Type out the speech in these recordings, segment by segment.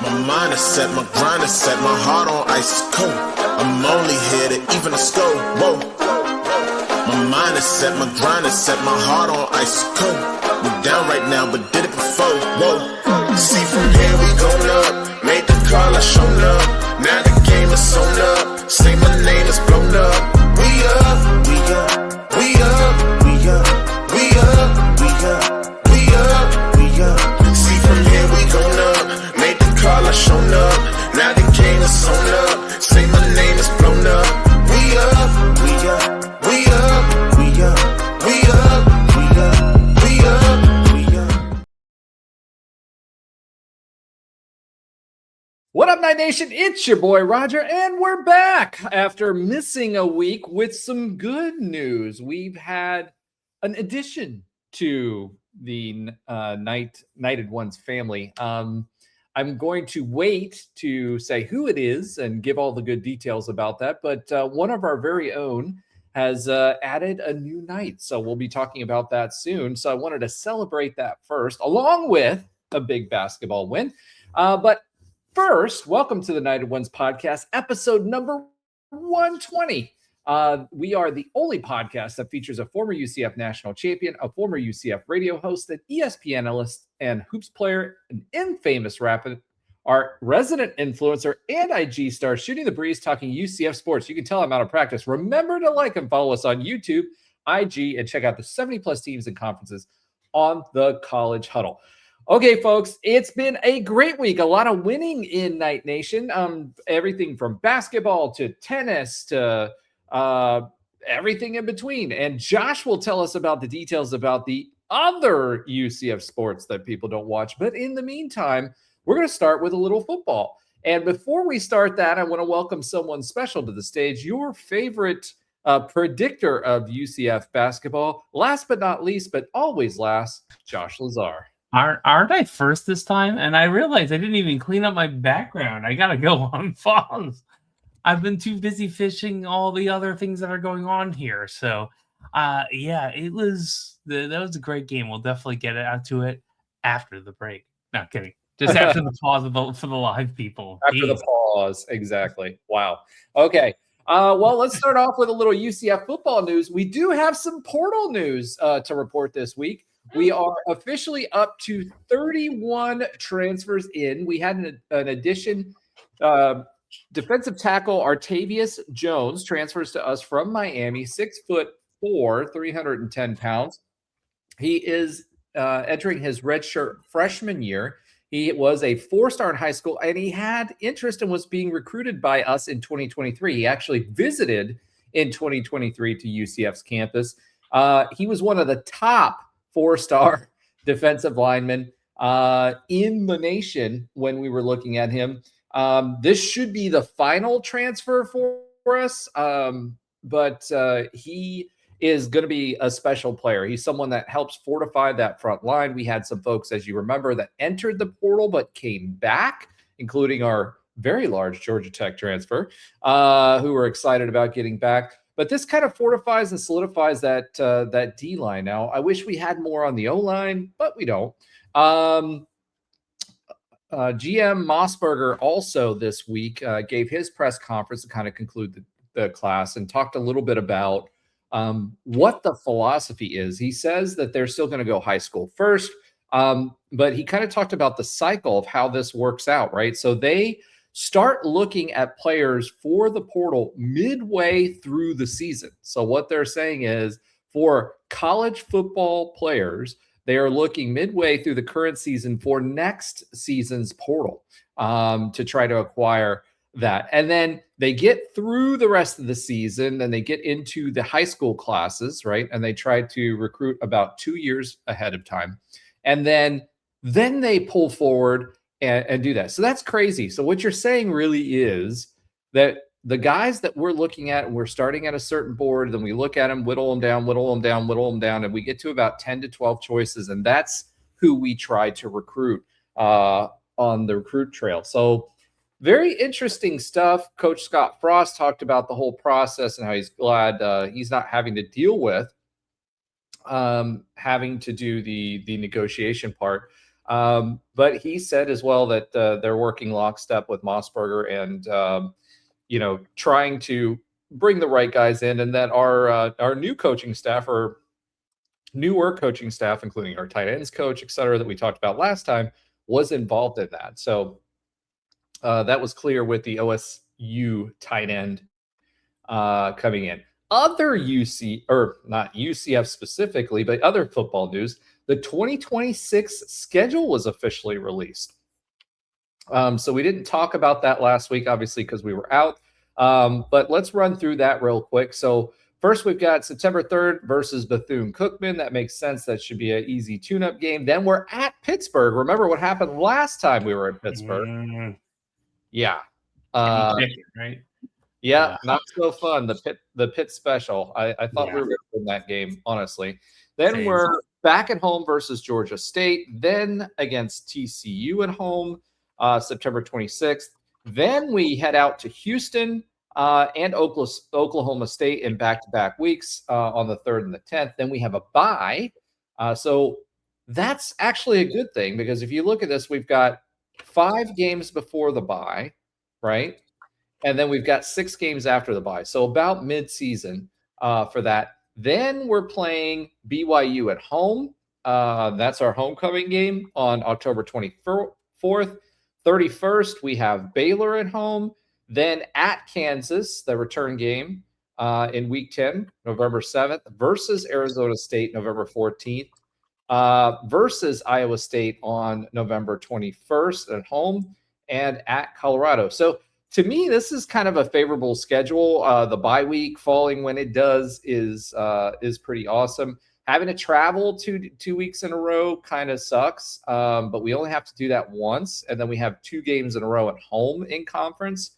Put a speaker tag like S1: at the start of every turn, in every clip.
S1: My mind is set, my grind is set, my heart on ice is cold. I'm only here to even a score. Whoa. My mind is set, my grind is set, my heart on ice is cold. We down right now, but did it before. Whoa. See from here we going up. Made the call, I shown up. Now the game is sewn up. Say my name is blown up. We up, we up, we up, we up, we up, we up, we up, we up. See from here we going up. Made the call, I shown up. Now the game is sewn up. Say my name is blown up. We up, we up, we up, we up, we up, we up, we up, we up.
S2: What up, Night Nation? It's your boy Roger, and we're back after missing a week with some good news. We've had an addition to the Knighted Ones family. I'm going to wait to say who it is and give all the good details about that, but one of our very own has added a new Knight, so we'll be talking about that soon. So I wanted to celebrate that first, along with a big basketball win. But first, welcome to the Knighted Ones podcast, episode number 120. We are the only podcast that features a former UCF National Champion, a former UCF radio host, an ESPN Analyst, and hoops player, an infamous rapper, our resident influencer, and IG star, shooting the breeze, talking UCF sports. You can tell I'm out of practice. Remember to like and follow us on YouTube, IG, and check out the 70-plus teams and conferences on the College Huddle. Okay, folks, it's been a great week. A lot of winning in Knight Nation. Everything from basketball to tennis to everything in between. And Josh will tell us about the details about the other UCF sports that people don't watch. But in the meantime, we're going to start with a little football. And before we start that, I want to welcome someone special to the stage, your favorite predictor of UCF basketball. Last but not least, but always last, Josh Lazar.
S3: Aren't I first this time? And I realized I didn't even clean up my background. I got to go on phones. I've been too busy fishing all the other things that are going on here. So, yeah, that was a great game. We'll definitely get out to it after the break. Not kidding. Just after the pause for the live people.
S2: After the pause, exactly. Wow. Okay. Well, let's start off with a little UCF football news. We do have some portal news to report this week. We are officially up to 31 transfers in. We had an addition. Defensive tackle Artaveous Jones transfers to us from Miami, 6'4", 310 pounds. He is entering his redshirt freshman year. He was a 4-star in high school, and he had interest and was being recruited by us in 2023. He actually visited in 2023 to UCF's campus. He was one of the top 4-star defensive linemen in the nation when we were looking at him. This should be the final transfer for us, but he is going to be a special player. He's someone that helps fortify that front line. We had some folks, as you remember, that entered the portal but came back, including our very large Georgia Tech transfer, who were excited about getting back. But this kind of fortifies and solidifies that D-line. Now, I wish we had more on the O-line, but we don't. GM Mossberger also this week gave his press conference to kind of conclude the class and talked a little bit about what the philosophy is. He says that they're still going to go high school first, but he kind of talked about the cycle of how this works out, right? So they start looking at players for the portal midway through the season. So what they're saying is for college football players, they are looking midway through the current season for next season's portal to try to acquire that. And then they get through the rest of the season and they get into the high school classes, right? And they try to recruit about 2 years ahead of time. And then they pull forward and do that. So that's crazy. So what you're saying really is that the guys that we're looking at, we're starting at a certain board, then we look at them, whittle them down, and we get to about 10 to 12 choices. And that's who we try to recruit on the recruit trail. So very interesting stuff. Coach Scottfrost talked about the whole process and how he's glad he's not having to deal with having to do the negotiation part. But he said as well that they're working lockstep with Mossberger and trying to bring the right guys in, and that our new coaching staff or newer coaching staff, including our tight ends coach, et cetera, that we talked about last time, was involved in that. So that was clear with the OSU tight end coming in. Other not UCF specifically, but other football news, the 2026 schedule was officially released. So we didn't talk about that last week, obviously, because we were out. But let's run through that real quick. So first, we've got September 3rd versus Bethune-Cookman. That makes sense. That should be an easy tune-up game. Then we're at Pittsburgh. Remember what happened last time we were at Pittsburgh? Yeah.
S3: Right?
S2: Yeah, not so fun. The Pitt special. I thought we were going to win that game, honestly. Then we're back at home versus Georgia State. Then against TCU at home, September 26th. Then we head out to Houston and Oklahoma State in back-to-back weeks on the 3rd and the 10th. Then we have a bye. So that's actually a good thing, because if you look at this, we've got 5 games before the bye, right? And then we've got 6 games after the bye. So about mid-season for that. Then we're playing BYU at home. That's our homecoming game on October 24th. 31st, we have Baylor at home. Then at Kansas, the return game in Week 10, November 7th, versus Arizona State, November 14th, versus Iowa State on November 21st at home, and at Colorado. So to me, this is kind of a favorable schedule. The bye week falling when it does is pretty awesome. Having to travel two weeks in a row kind of sucks, but we only have to do that once, and then we have 2 games in a row at home in conference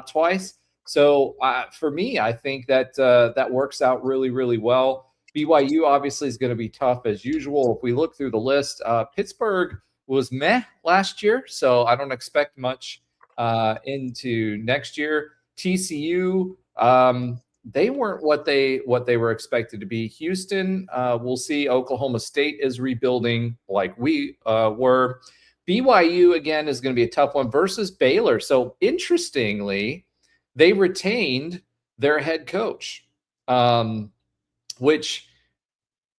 S2: twice. So for me, I think that that works out really, really well. BYU obviously is going to be tough as usual. If we look through the list, Pittsburgh was meh last year, so I don't expect much into next year. TCU, they weren't what they were expected to be. Houston, we'll see. Oklahoma State is rebuilding like we were. BYU, again, is going to be a tough one versus Baylor. So interestingly, they retained their head coach, which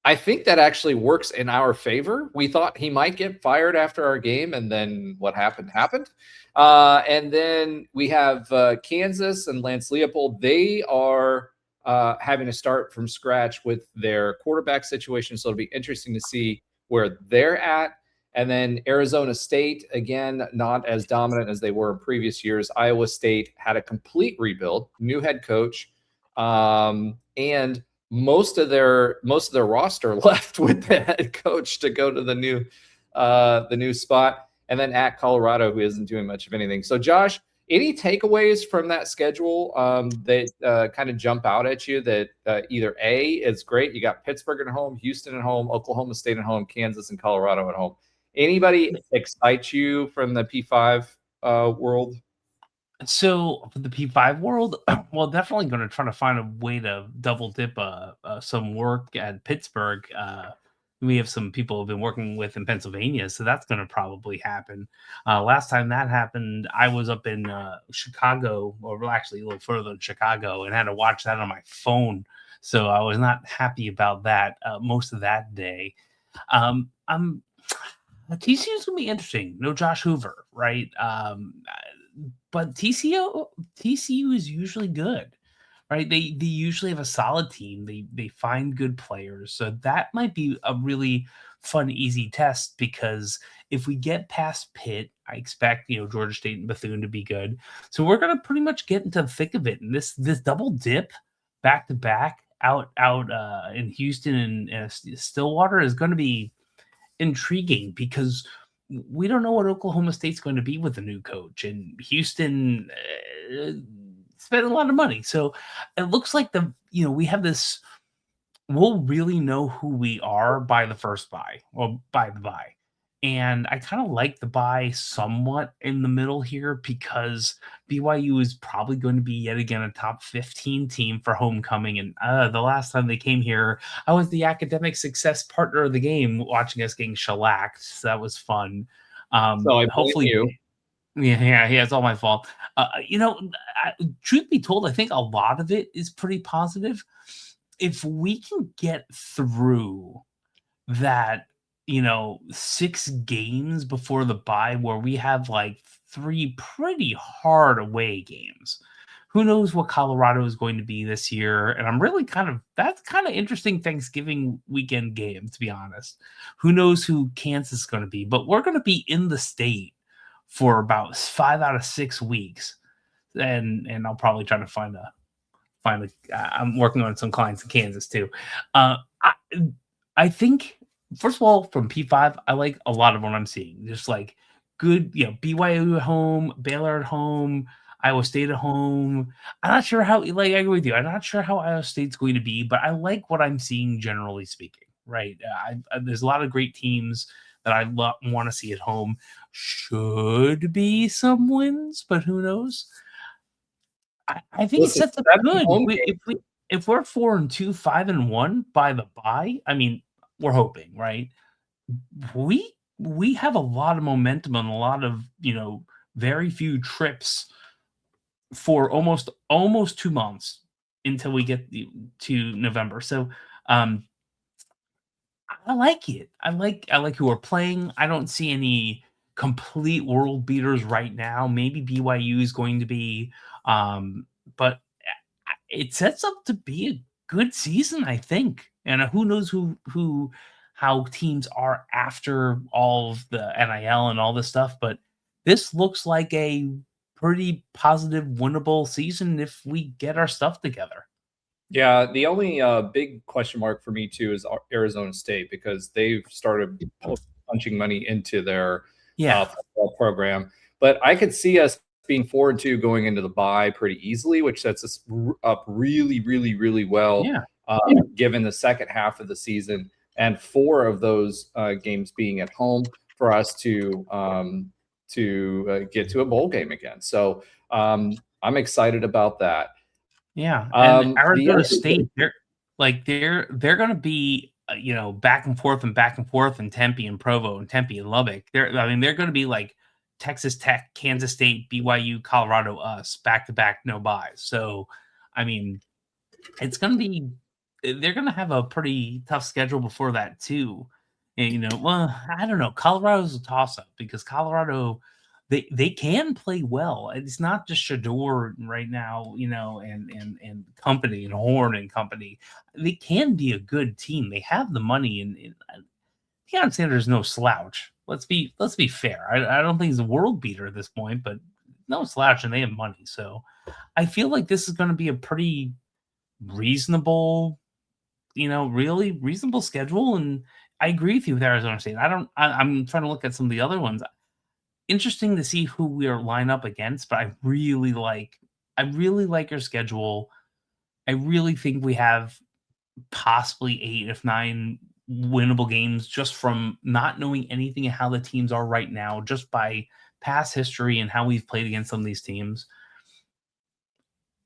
S2: I think that actually works in our favor. We thought he might get fired after our game, and then what happened. And then we have Kansas and Lance Leopold. They are having to start from scratch with their quarterback situation, so it'll be interesting to see where they're at. And then Arizona State, again, not as dominant as they were in previous years. Iowa State had a complete rebuild, new head coach, and most of their roster left with the head coach to go to the new spot. And then at Colorado, who isn't doing much of anything. So, Josh, any takeaways from that schedule that kind of jump out at you that either A, is great, you got Pittsburgh at home, Houston at home, Oklahoma State at home, Kansas and Colorado at home. Anybody excite you from the P5 world?
S3: So for the P5 world, well, definitely going to try to find a way to double dip some work at Pittsburgh. We have some people who've been working with in Pennsylvania, so that's going to probably happen. Last time that happened, I was up in Chicago, or actually a little further than Chicago, and had to watch that on my phone. So I was not happy about that most of that day. TCU is going to be interesting. No Josh Hoover, right? But TCU is usually good, right? They usually have a solid team. They find good players. So that might be a really fun, easy test, because if we get past Pitt, I expect, Georgia State and Bethune to be good. So we're going to pretty much get into the thick of it. And this double dip back to back out in Houston and Stillwater is going to be intriguing, because we don't know what Oklahoma State's going to be with the new coach, and Houston spent a lot of money. So it looks like we have this, we'll really know who we are by the first bye or by the bye. And I kind of like the bye somewhat in the middle here because BYU is probably going to be yet again a top 15 team for homecoming. And the last time they came here, I was the academic success partner of the game watching us getting shellacked. So that was fun.
S2: So I blame
S3: Hopefully,
S2: you.
S3: yeah, it's all my fault. Truth be told, I think a lot of it is pretty positive. If we can get through that, 6 games before the bye where we have like 3 pretty hard away games. Who knows what Colorado is going to be this year? And I'm really that's kind of interesting Thanksgiving weekend game, to be honest. Who knows who Kansas is going to be? But we're going to be in the state for about 5 out of 6 weeks. And I'll probably try to find I'm working on some clients in Kansas too. I think, first of all, from P5, I like a lot of what I'm seeing. Just like good, BYU at home, Baylor at home, Iowa State at home. I'm not sure how, I agree with you. I'm not sure how Iowa State's going to be, but I like what I'm seeing generally speaking, right? There's a lot of great teams that I want to see at home. Should be some wins, but who knows? I think it sets up good. If we're 4-2, 5-1 by the bye, I mean, we're hoping, right? We have a lot of momentum and a lot of, very few trips for almost 2 months until we get to November. So I like it. I like who we're playing. I don't see any complete world beaters right now. Maybe BYU is going to be, but it sets up to be a good season, I think. And who knows how teams are after all of the NIL and all this stuff, but this looks like a pretty positive, winnable season if we get our stuff together.
S2: Yeah, the only big question mark for me too is Arizona State, because they've started punching money into their football program. But I could see us being 4-2 going into the bye pretty easily, which sets us up really, really, really well, given the second half of the season, and 4 of those games being at home for us to get to a bowl game again. So I'm excited about that.
S3: Yeah, and Arizona State, they're going to be back and forth in Tempe and Provo and Tempe and Lubbock. They're going to be like Texas Tech, Kansas State, BYU, Colorado, us back to back, no buys. So, I mean, it's going to be, they're going to have a pretty tough schedule before that too. And, well, I don't know. Colorado's a toss up because Colorado, they can play well. It's not just Shador right now, and company and Horn and company. They can be a good team. They have the money, and Deion Sanders is no slouch. Let's be fair. I don't think he's a world beater at this point, but no slouch, and they have money. So I feel like this is going to be a pretty reasonable, really reasonable schedule. And I agree with you with Arizona State. I'm trying to look at some of the other ones. Interesting to see who we are line up against, but I really like your schedule. I really think we have possibly 8 if 9 winnable games just from not knowing anything of how the teams are right now, just by past history and how we've played against some of these teams.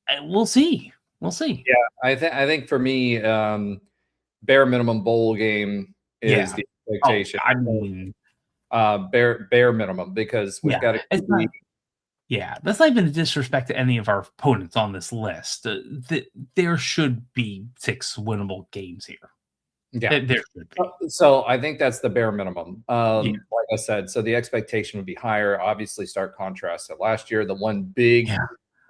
S3: And we'll see.
S2: Yeah, I think for me, bare minimum bowl game is the expectation.
S3: I mean,
S2: bare minimum, because we've got to.
S3: That's not even a disrespect to any of our opponents on this list. There should be 6 winnable games here.
S2: Yeah,
S3: there should be.
S2: So I think that's the bare minimum. Like I said, so the expectation would be higher. Obviously, stark contrast to last year. The one big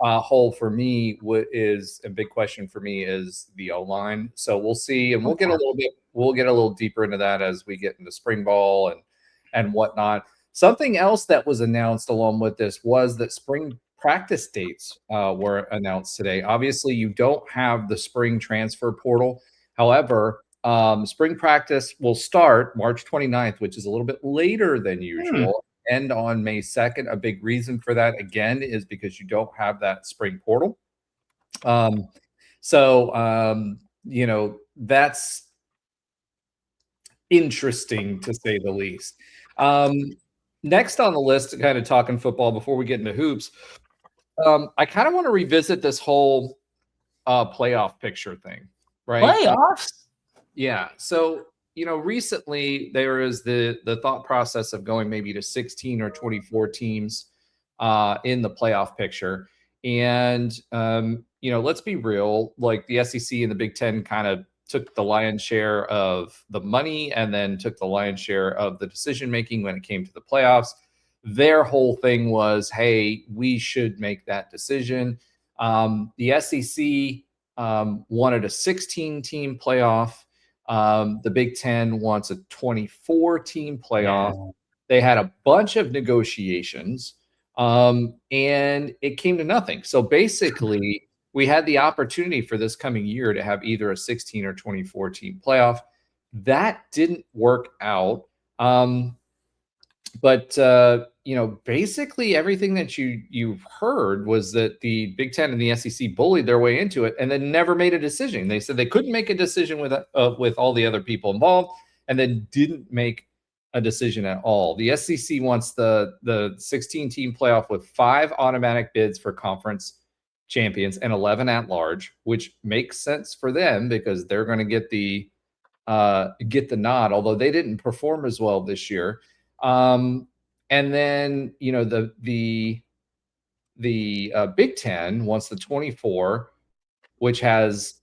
S2: hole for me is a big question for me is the O-line. So we'll see, and we'll get a little deeper into that as we get into spring ball and whatnot. Something else that was announced along with this was that spring practice dates were announced today. Obviously, you don't have the spring transfer portal. However, spring practice will start March 29th, which is a little bit later than usual, end on May 2nd. A big reason for that, again, is because you don't have that spring portal. That's interesting to say the least. Next on the list, kind of talking football before we get into hoops, I kind of want to revisit this whole playoff picture thing, right?
S3: Playoffs?
S2: Yeah. So, recently there is the thought process of going maybe to 16 or 24 teams in the playoff picture. And, let's be real, like the SEC and the Big Ten kind of took the lion's share of the money and then took the lion's share of the decision making when it came to the playoffs. Their whole thing was, hey, we should make that decision. The SEC wanted a 16-team playoff. The Big Ten wants a 24-team playoff. Yeah. They had a bunch of negotiations, and it came to nothing. So basically, we had the opportunity for this coming year to have either a 16 or 24-team playoff. That didn't work out. But basically everything that you've heard was that the Big Ten and the SEC bullied their way into it and then never made a decision. They said they couldn't make a decision with all the other people involved, and then didn't make a decision at all. The SEC wants the 16-team playoff with 5 automatic bids for conference champions and 11 at large, which makes sense for them because they're going to get the nod, although they didn't perform as well this year. And then, the Big Ten wants the 24, which has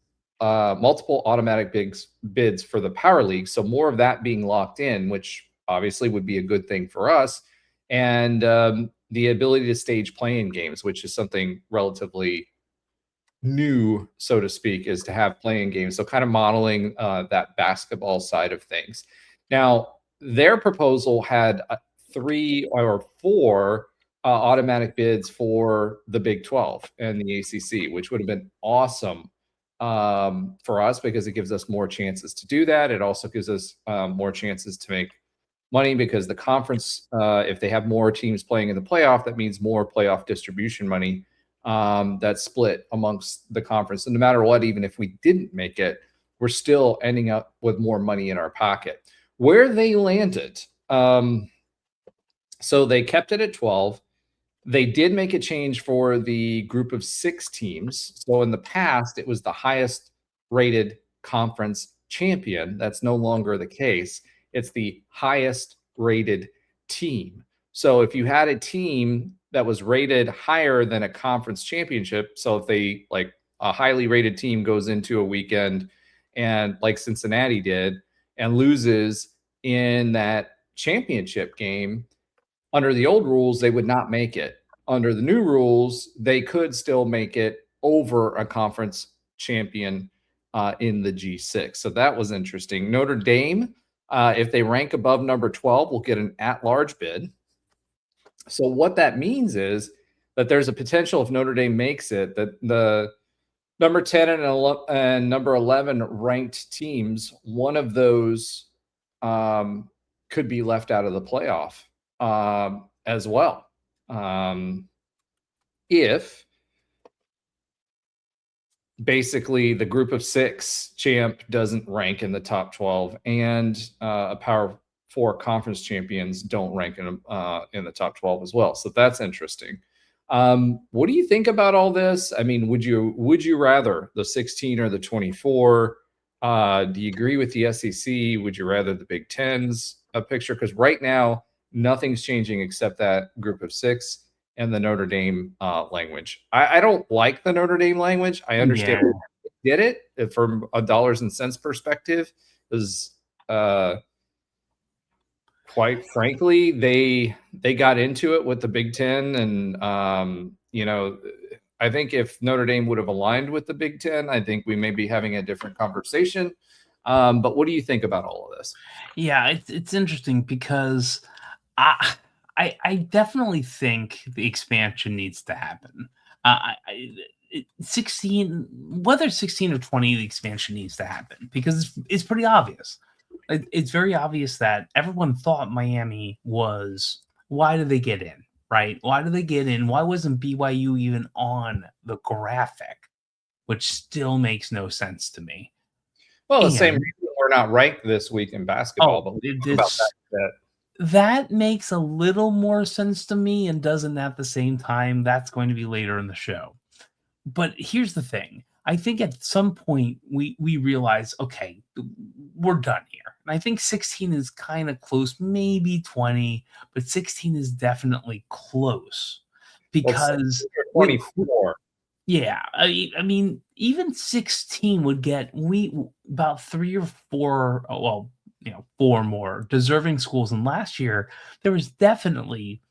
S2: multiple automatic bids for the power league. So more of that being locked in, which obviously would be a good thing for us. And the ability to stage play-in games, which is something relatively new, so to speak, is to have play-in games. So kind of modeling that basketball side of things. Now, their proposal had 3 or 4 automatic bids for the Big 12 and the ACC, which would have been awesome for us because it gives us more chances to do that. It also gives us more chances to make money because the conference, if they have more teams playing in the playoff, that means more playoff distribution money that's split amongst the conference. And no matter what, even if we didn't make it, we're still ending up with more money in our pocket. Where they landed, so they kept it at 12. They did make a change for the group of 6 teams. So in the past, it was the highest rated conference champion. That's no longer the case. It's the highest rated team. So if you had a team that was rated higher than a conference championship, so if they, like a highly rated team goes into a weekend and like Cincinnati did and loses in that championship game, under the old rules, they would not make it. Under the new rules, they could still make it over a conference champion in the G6. So that was interesting. Notre Dame, if they rank above number 12, will get an at-large bid. So what that means is that there's a potential, if Notre Dame makes it, that the number 10 and number 11 ranked teams, one of those could be left out of the playoff as well. If basically the group of 6 champ doesn't rank in the top 12 and a Power 4 conference champions don't rank in the top 12 as well. So that's interesting. What do you think about all this? I mean, would you rather the 16 or the 24? Do you agree with the SEC? Would you rather the Big Ten's picture? Because right now, nothing's changing except that group of 6 and the Notre Dame language. I don't like the Notre Dame language. I understand why they did it from a dollars and cents perspective. Is quite frankly, they got into it with the Big Ten, and I think if Notre Dame would have aligned with the Big Ten, I think we may be having a different conversation. But what do you think about all of this?
S3: Yeah, it's interesting because I definitely think the expansion needs to happen. 16, whether 16 or 20, the expansion needs to happen because it's pretty obvious. It's very obvious that everyone thought Miami was, why did they get in, right? Why did they get in? Why wasn't BYU even on the graphic? Which still makes no sense to me.
S2: Well, the same reason we're not ranked this week in basketball, but
S3: it's That makes a little more sense to me and doesn't at the same time. That's going to be later in the show. But here's the thing. I think at some point we realize, okay, we're done here. And I think 16 is kind of close, maybe 20, but 16 is definitely close because
S2: 24.
S3: yeah, I mean, even 16 would get about 3 or 4, well, 4 more deserving schools. And last year, there was definitely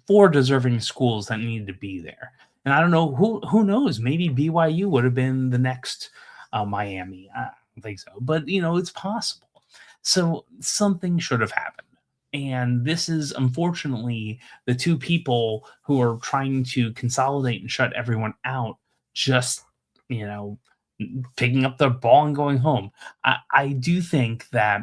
S3: 4 deserving schools that needed to be there. And I don't know who knows. Maybe BYU would have been the next Miami. I don't think so, but it's possible. So something should have happened. And this is unfortunately the two people who are trying to consolidate and shut everyone out, just, picking up their ball and going home. I do think that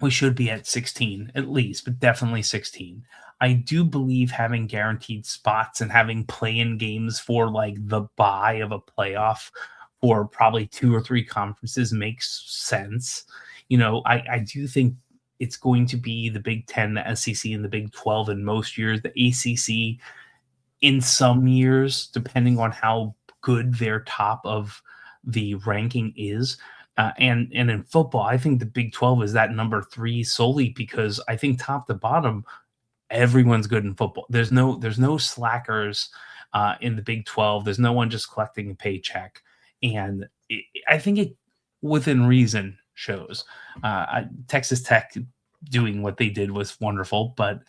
S3: we should be at 16 at least, but definitely 16. I do believe having guaranteed spots and having play-in games for like the bye of a playoff for probably 2 or 3 conferences makes sense. I do think it's going to be the Big Ten, the SEC, and the Big 12 in most years, the ACC in some years, depending on how good their top of the ranking is. And in football, I think the Big 12 is that number 3 solely because I think top to bottom, everyone's good in football. There's no slackers in the Big 12. There's no one just collecting a paycheck. And I think it, within reason, shows. Texas Tech doing what they did was wonderful, but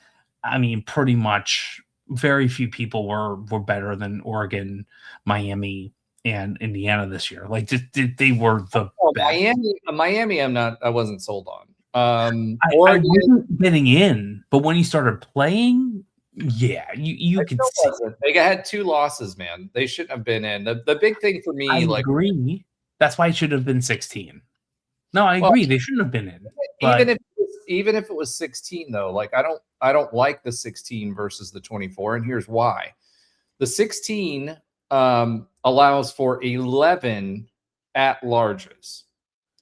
S3: I mean, pretty much very few people were better than Oregon, Miami, and Indiana this year. Like they were the best.
S2: Miami, I wasn't sold on.
S3: I wasn't getting in, but when he started playing, yeah, you could see.
S2: They had 2 losses, man. They shouldn't have been in. The big thing for me,
S3: I agree. That's why it should have been 16. No, I agree. They shouldn't have been in.
S2: Even if it was 16, though, like I don't like the 16 versus the 24, and here's why. The 16 allows for 11 at-larges,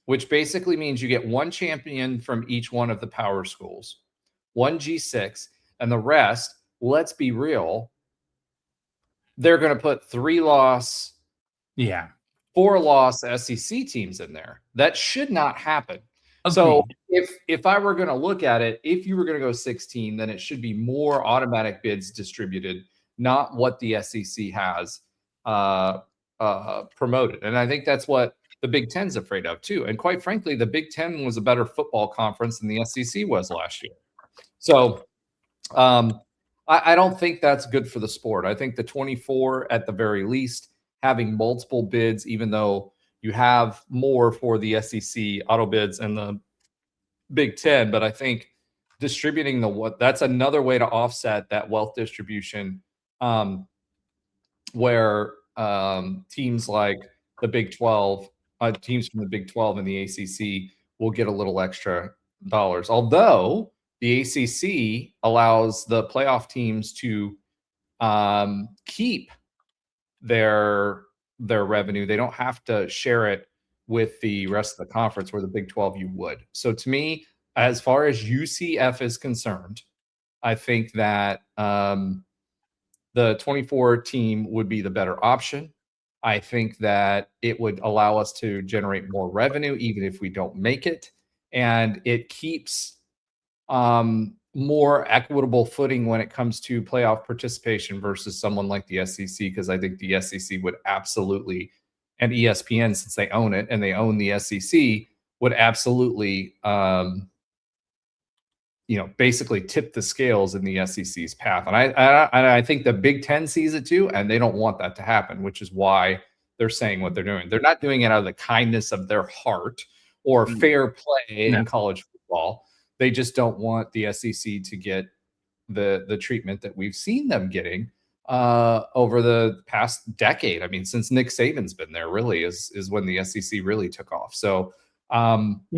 S2: which basically means you get 1 champion from each one of the power schools, 1 G6, and the rest, let's be real, they're going to put 3-loss, 4-loss SEC teams in there. That should not happen. Agreed. So if I were going to look at it, if you were going to go 16, then it should be more automatic bids distributed, not what the SEC has promoted. And I think that's what the Big Ten's afraid of too. And quite frankly, the Big Ten was a better football conference than the SEC was last year. So I don't think that's good for the sport. I think the 24 at the very least, having multiple bids, even though you have more for the SEC auto bids and the Big Ten, but I think distributing that's another way to offset that wealth distribution, where teams like the Big 12, teams from the Big 12 and the ACC will get a little extra dollars. Although the ACC allows the playoff teams to keep their revenue. They don't have to share it with the rest of the conference, where the Big 12 you would. So to me, as far as UCF is concerned, I think that the 24 team would be the better option. I think that it would allow us to generate more revenue, even if we don't make it. And it keeps more equitable footing when it comes to playoff participation versus someone like the SEC, because I think the SEC would absolutely, and ESPN, since they own it and they own the SEC, would absolutely, basically tip the scales in the SEC's path. And I think the Big Ten sees it too, and they don't want that to happen, which is why they're saying what they're doing. They're not doing it out of the kindness of their heart or fair play in college football. They just don't want the SEC to get the treatment that we've seen them getting over the past decade. I mean, since Nick Saban's been there, really is when the SEC really took off. So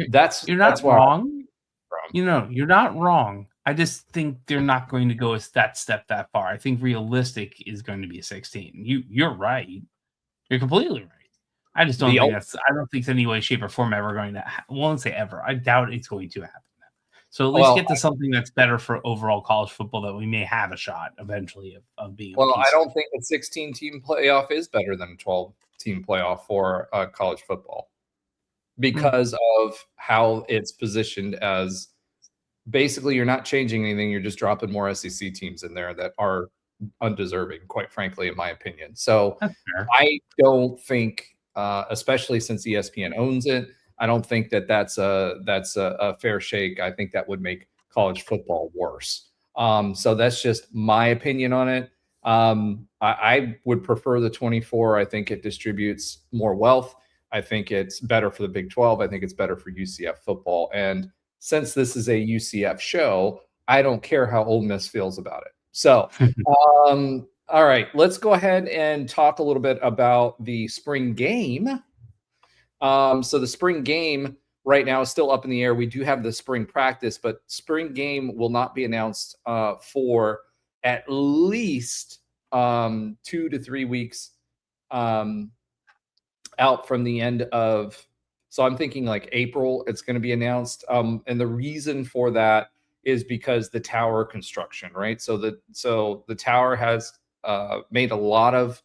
S2: that's
S3: wrong. You're not wrong. I just think they're not going to go that far. I think realistic is going to be 16. You're right. You're completely right. I just don't think I don't think it's any way, shape, or form ever going to. I won't say ever. I doubt it's going to happen. So at least get to something that's better for overall college football that we may have a shot eventually of being.
S2: Well, I don't think a 16-team playoff is better than a 12-team playoff for college football because of how it's positioned as basically you're not changing anything. You're just dropping more SEC teams in there that are undeserving, quite frankly, in my opinion. So I don't think, especially since ESPN owns it, I don't think that's a fair shake. I think that would make college football worse. So that's just my opinion on it. I would prefer the 24. I think it distributes more wealth. I think it's better for the Big 12. I think it's better for UCF football. And since this is a UCF show, I don't care how Ole Miss feels about it. So, all right, let's go ahead and talk a little bit about the spring game. So the spring game right now is still up in the air. We do have the spring practice, but spring game will not be announced for at least 2 to 3 weeks out from the end of. So I'm thinking like April, it's going to be announced. And the reason for that is because the tower construction, right? So the tower has made a lot of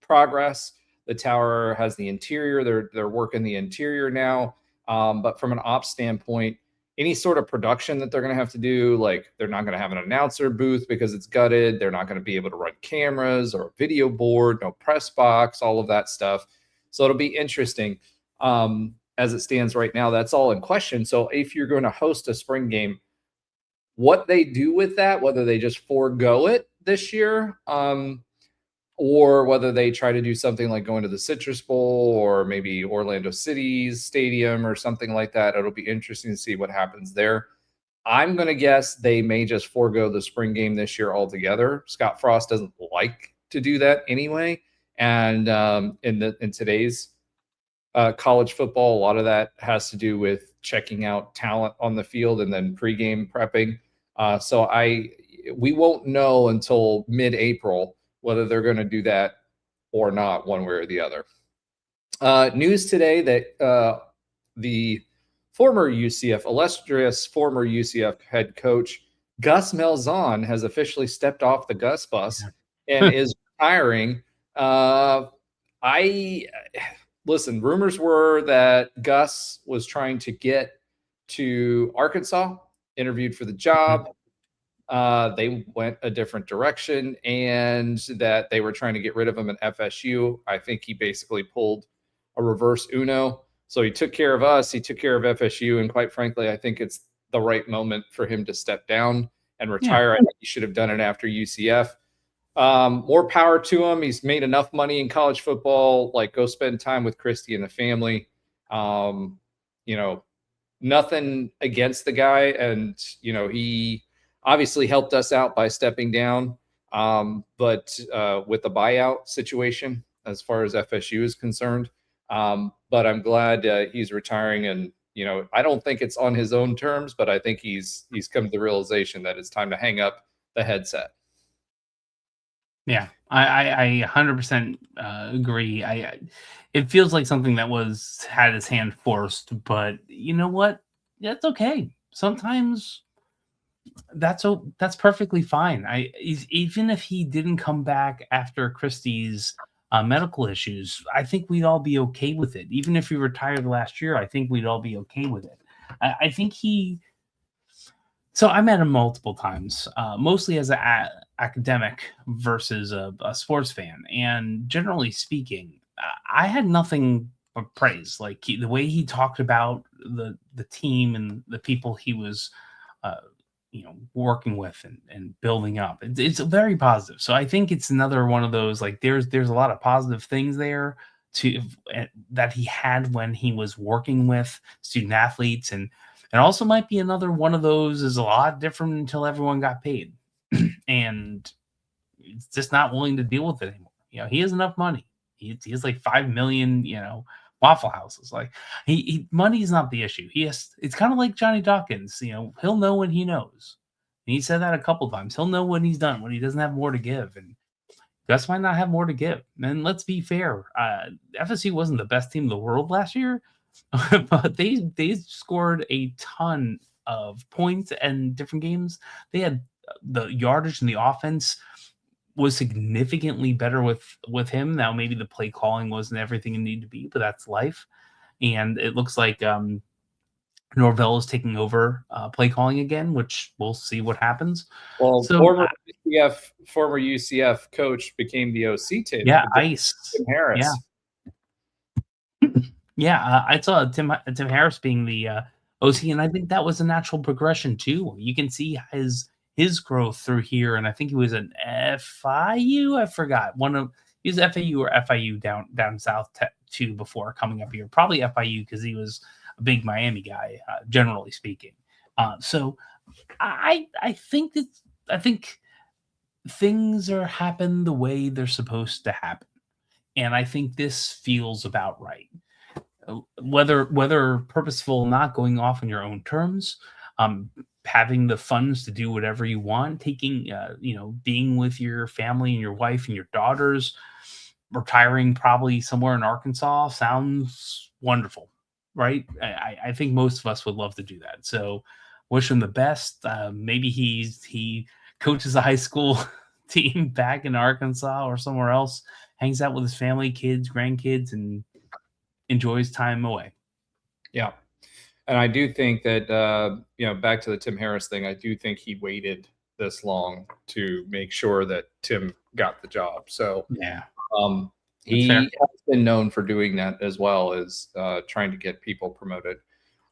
S2: progress. The tower has the interior. They're working the interior now. But from an ops standpoint, any sort of production that they're going to have to do, like they're not going to have an announcer booth because it's gutted. They're not going to be able to run cameras or a video board, no press box, all of that stuff. So it'll be interesting. As it stands right now, that's all in question. So if you're going to host a spring game, what they do with that, whether they just forego it this year, or whether they try to do something like going to the Citrus Bowl or maybe Orlando City's stadium or something like that, it'll be interesting to see what happens there. I'm going to guess they may just forego the spring game this year altogether. Scottfrost doesn't like to do that anyway. And in today's college football, a lot of that has to do with checking out talent on the field and then pregame prepping. So we won't know until mid-April whether they're going to do that or not, one way or the other. News today that the illustrious former UCF head coach Gus Malzahn has officially stepped off the Gus bus and is retiring. Listen, rumors were that Gus was trying to get to Arkansas, interviewed for the job. They went a different direction and that they were trying to get rid of him at FSU. I think he basically pulled a reverse Uno. So he took care of us. He took care of FSU. And quite frankly, I think it's the right moment for him to step down and retire. I think he should have done it after UCF. More power to him. He's made enough money in college football. Like, go spend time with Christy and the family. Nothing against the guy. And, he obviously helped us out by stepping down. But with the buyout situation, as far as FSU is concerned. But I'm glad he's retiring. And, I don't think it's on his own terms, but I think he's come to the realization that it's time to hang up the headset.
S3: Yeah, I 100% agree. It feels like something that had his hand forced, but you know what? That's okay. Sometimes that's perfectly fine. Even if he didn't come back after Christie's medical issues, I think we'd all be okay with it. Even if he retired last year, I think we'd all be okay with it. I think So I met him multiple times, mostly as an academic versus a sports fan. And generally speaking, I had nothing but praise. Like the way he talked about the team and the people he was, working with and building up. It's very positive. So I think it's another one of those, like there's a lot of positive things there that he had when he was working with student athletes, and it also might be another one of those is a lot different until everyone got paid and it's just not willing to deal with it anymore. He has enough money. He has like 5 million, Waffle Houses. Like money is not the issue. It's kind of like Johnny Dawkins, he'll know when he knows. And he said that a couple times. He'll know when he's done, when he doesn't have more to give. And Gus might not have more to give. And let's be fair. FSU wasn't the best team in the world last year, but they scored a ton of points and different games. They had the yardage and the offense was significantly better with him. Now maybe the play calling wasn't everything it needed to be, but that's life. And it looks like Norvell is taking over play calling again, which we'll see what happens.
S2: Well,
S3: So,
S2: former UCF coach became the OC Tim.
S3: Yeah, Ice.
S2: Tim Harris.
S3: Yeah, I saw Tim Harris being the OC, and I think that was a natural progression too. You can see his growth through here, and I think he was an FIU. I forgot he was FAU or FIU down south too before coming up here. Probably FIU because he was a big Miami guy, generally speaking. So I think things are happen the way they're supposed to happen, and I think this feels about right. Whether purposeful or not, going off on your own terms, having the funds to do whatever you want, taking being with your family and your wife and your daughters, retiring probably somewhere in Arkansas sounds wonderful, right? I think most of us would love to do that. So wish him the best. Maybe he coaches a high school team back in Arkansas or somewhere else, hangs out with his family, kids, grandkids, and enjoys time away.
S2: Yeah. And I do think that, back to the Tim Harris thing, I do think he waited this long to make sure that Tim got the job. So
S3: yeah,
S2: he has been known for doing that as well as trying to get people promoted.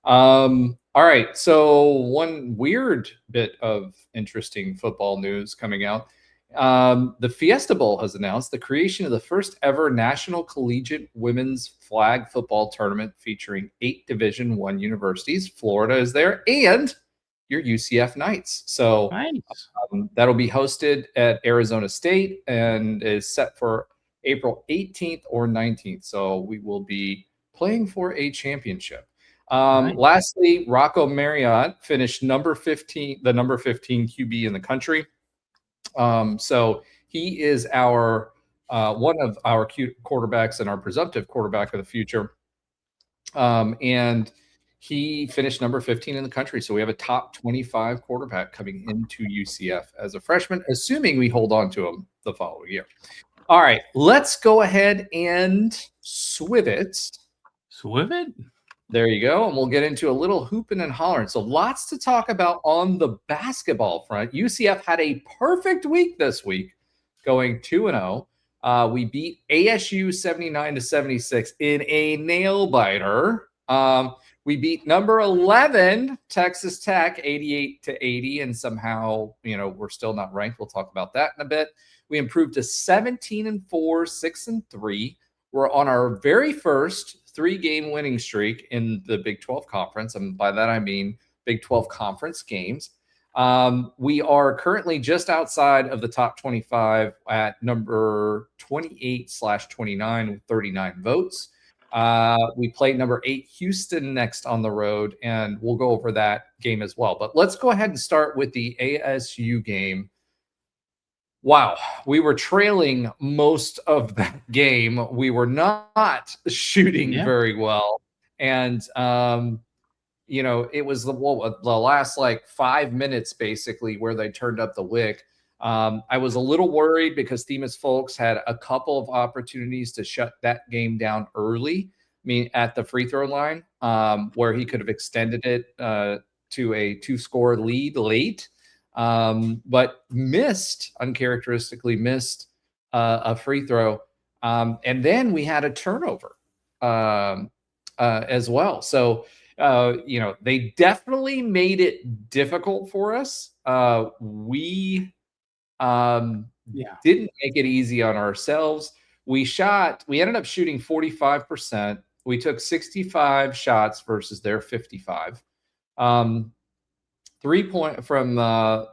S2: All right. So one weird bit of interesting football news coming out. The Fiesta Bowl has announced the creation of the first ever National Collegiate Women's Flag Football Tournament featuring 8 Division I universities. Florida is there, and your UCF Knights. So
S3: nice.
S2: That'll be hosted at Arizona State and is set for April 18th or 19th. So we will be playing for a championship.
S3: Nice.
S2: Lastly, Rocco Marriott finished the number 15 QB in the country. So he is our one of our quarterbacks and our presumptive quarterback of the future. And he finished number 15 in the country. So we have a top 25 quarterback coming into UCF as a freshman, assuming we hold on to him the following year. All right, let's go ahead and swiv it. There you go. And we'll get into a little hooping and hollering. So lots to talk about on the basketball front. UCF had a perfect week this week, going 2-0. We beat ASU 79-76 in a nail biter. We beat number 11 Texas Tech 88-80, and somehow, we're still not ranked. We'll talk about that in a bit. We improved to 17-4, 6-3. We're on our very first 3-game winning streak in the Big 12 Conference. And by that, I mean Big 12 Conference games. We are currently just outside of the top 25 at number 28/29 with 39 votes. We play number 8 Houston next on the road, and we'll go over that game as well. But let's go ahead and start with the ASU game. Wow, we were trailing most of that game. We were not shooting very well. And, it was the last 5 minutes basically where they turned up the wick. I was a little worried because Themis Folks had a couple of opportunities to shut that game down early, at the free throw line, where he could have extended it to a 2-score lead late. But uncharacteristically missed a free throw. And then we had a turnover as well. So, they definitely made it difficult for us. We didn't make it easy on ourselves. We ended up shooting 45%. We took 65 shots versus their 55. 3-point from the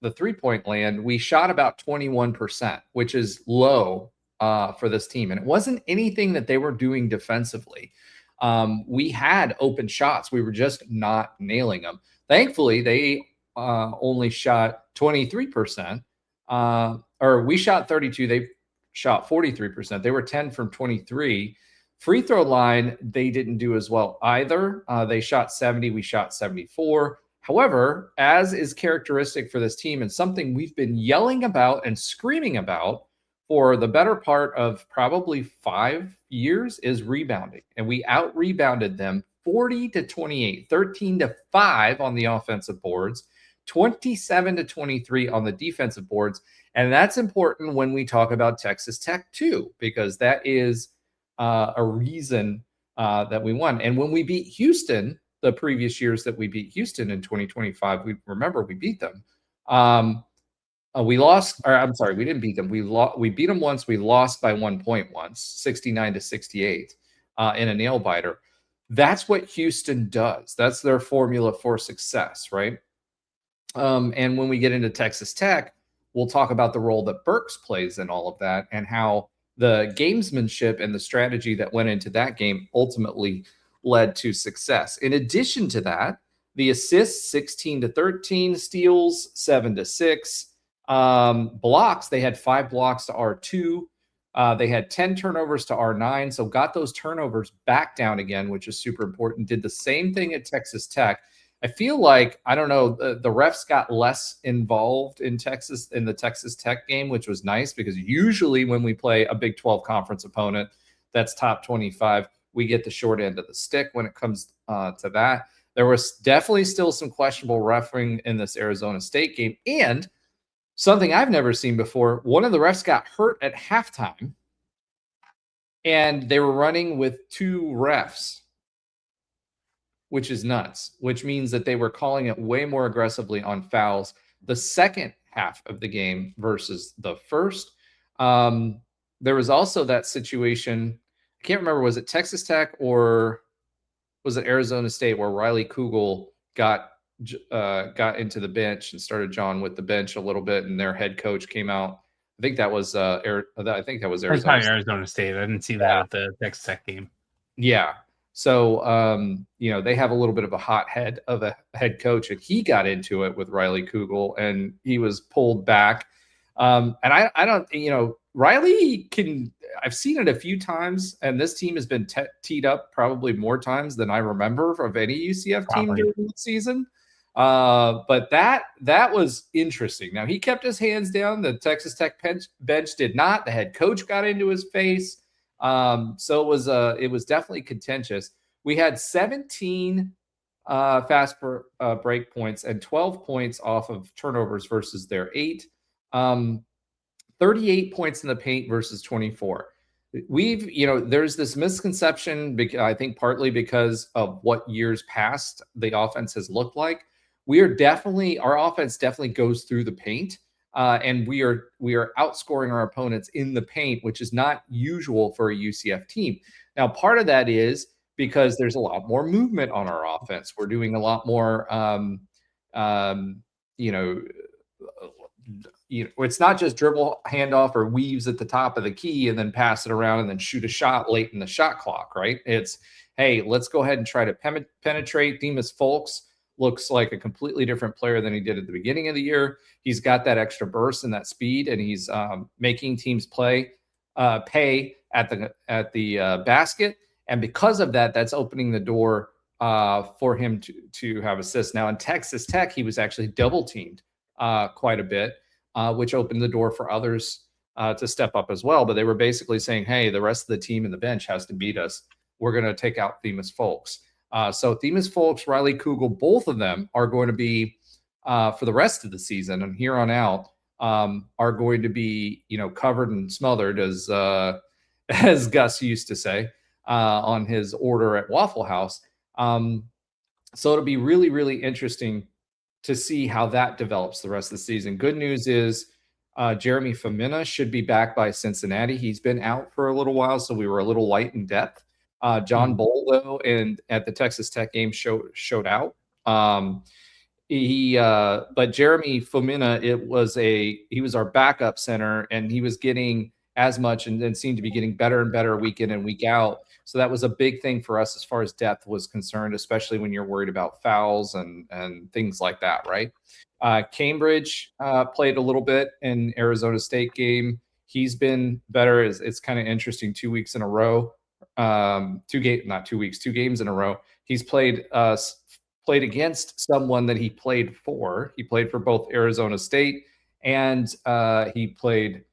S2: 3-point land, we shot about 21%, which is low for this team. And it wasn't anything that they were doing defensively. We had open shots. We were just not nailing them. Thankfully, they only shot 23%. Or we shot 32. They shot 43%. They were 10 from 23 Free throw line, they didn't do as well either. They shot 70, we shot 74. However, as is characteristic for this team and something we've been yelling about and screaming about for the better part of probably 5 years, is rebounding. And we out-rebounded them 40-28, 13-5 on the offensive boards, 27-23 on the defensive boards. And that's important when we talk about Texas Tech too, because that is a reason that we won. And when we beat Houston, the previous years that we beat Houston in 2025, we beat them. We lost, or I'm sorry, we didn't beat them. We beat them once. We lost by 1 point once, 69-68 in a nail biter. That's what Houston does. That's their formula for success, right? And when we get into Texas Tech, we'll talk about the role that Burks plays in all of that and how the gamesmanship and the strategy that went into that game ultimately led to success. In addition to that, the assists 16-13, steals 7-6, blocks, they had 5 blocks to our 2. They had 10 turnovers to our 9, so got those turnovers back down again, which is super important. Did the same thing at Texas Tech. I feel like, I don't know, the refs got less involved in the Texas Tech game, which was nice because usually when we play a Big 12 conference opponent that's top 25, we get the short end of the stick when it comes to that. There was definitely still some questionable refereeing in this Arizona State game. And something I've never seen before, one of the refs got hurt at halftime, and they were running with 2 refs, which is nuts, which means that they were calling it way more aggressively on fouls the second half of the game versus the first. There was also that situation, I can't remember, was it Texas Tech or was it Arizona State, where Riley Kugel got into the bench and started John with the bench a little bit, and their head coach came out. I think that was Arizona
S3: State. I didn't see that at the Texas Tech game.
S2: Yeah. So, they have a little bit of a hot head of a head coach, and he got into it with Riley Kugel, and he was pulled back. And I don't, Riley can, I've seen it a few times, and this team has been teed up probably more times than I remember of any UCF team during the season. But that was interesting. Now, he kept his hands down. The Texas Tech bench did not. The head coach got into his face. So it was definitely contentious. We had 17 fast break points and 12 points off of turnovers versus their 8. 38 points in the paint versus 24. There's this misconception, I think partly because of what years past the offense has looked like. Our offense definitely goes through the paint. And we are outscoring our opponents in the paint, which is not usual for a UCF team. Now, part of that is because there's a lot more movement on our offense. We're doing a lot more, it's not just dribble, handoff, or weaves at the top of the key and then pass it around and then shoot a shot late in the shot clock, right? It's, hey, let's go ahead and try to penetrate. Demas Folks looks like a completely different player than he did at the beginning of the year. He's got that extra burst and that speed, and he's making teams pay at the basket. And because of that, that's opening the door for him to have assists. Now, in Texas Tech, he was actually double teamed quite a bit, which opened the door for others to step up as well. But they were basically saying, hey, the rest of the team in the bench has to beat us. We're going to take out Demas Folks. So Demas Folks, Riley Kugel, both of them are going to be for the rest of the season and here on out are going to be, covered and smothered, as Gus used to say on his order at Waffle House. So it'll be really, really interesting to see how that develops the rest of the season. Good news is Jeremy Femina should be back by Cincinnati. He's been out for a little while, so we were a little light in depth. John Bull, though, and at the Texas Tech game showed out. But Jeremy Femina, he was our backup center, and he was getting as much and then seemed to be getting better and better week in and week out. So that was a big thing for us as far as depth was concerned, especially when you're worried about fouls and things like that, right? Cambridge played a little bit in Arizona State game. He's been better. It's kind of interesting, 2 weeks in a row 2 games in a row. He's played against someone that he played for. He played for both Arizona State and he played.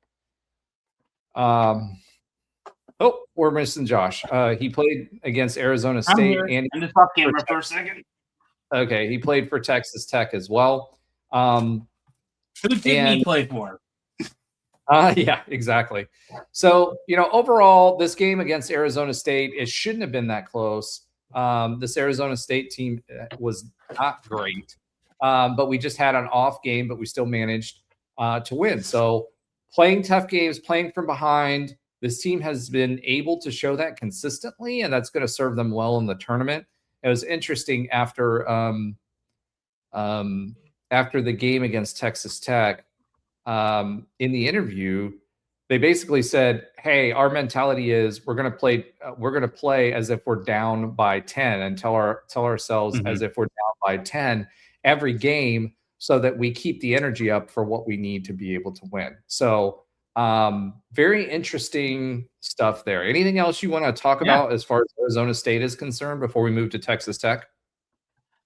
S2: We're missing Josh. He played against Arizona State and
S3: I'm just off camera for a second.
S2: Okay, he played for Texas Tech as well.
S3: Who did he play for?
S2: Yeah, exactly. So, overall, this game against Arizona State, it shouldn't have been that close. This Arizona State team was not great, but we just had an off game, but we still managed to win. So, playing tough games, playing from behind, this team has been able to show that consistently, and that's going to serve them well in the tournament. It was interesting after the game against Texas Tech. In the interview, they basically said, "Hey, our mentality is we're going to play as if we're down by 10 and tell ourselves as if we're down by 10 every game, so that we keep the energy up for what we need to be able to win." So, very interesting stuff there. Anything else you want to talk about as far as Arizona State is concerned before we move to Texas Tech?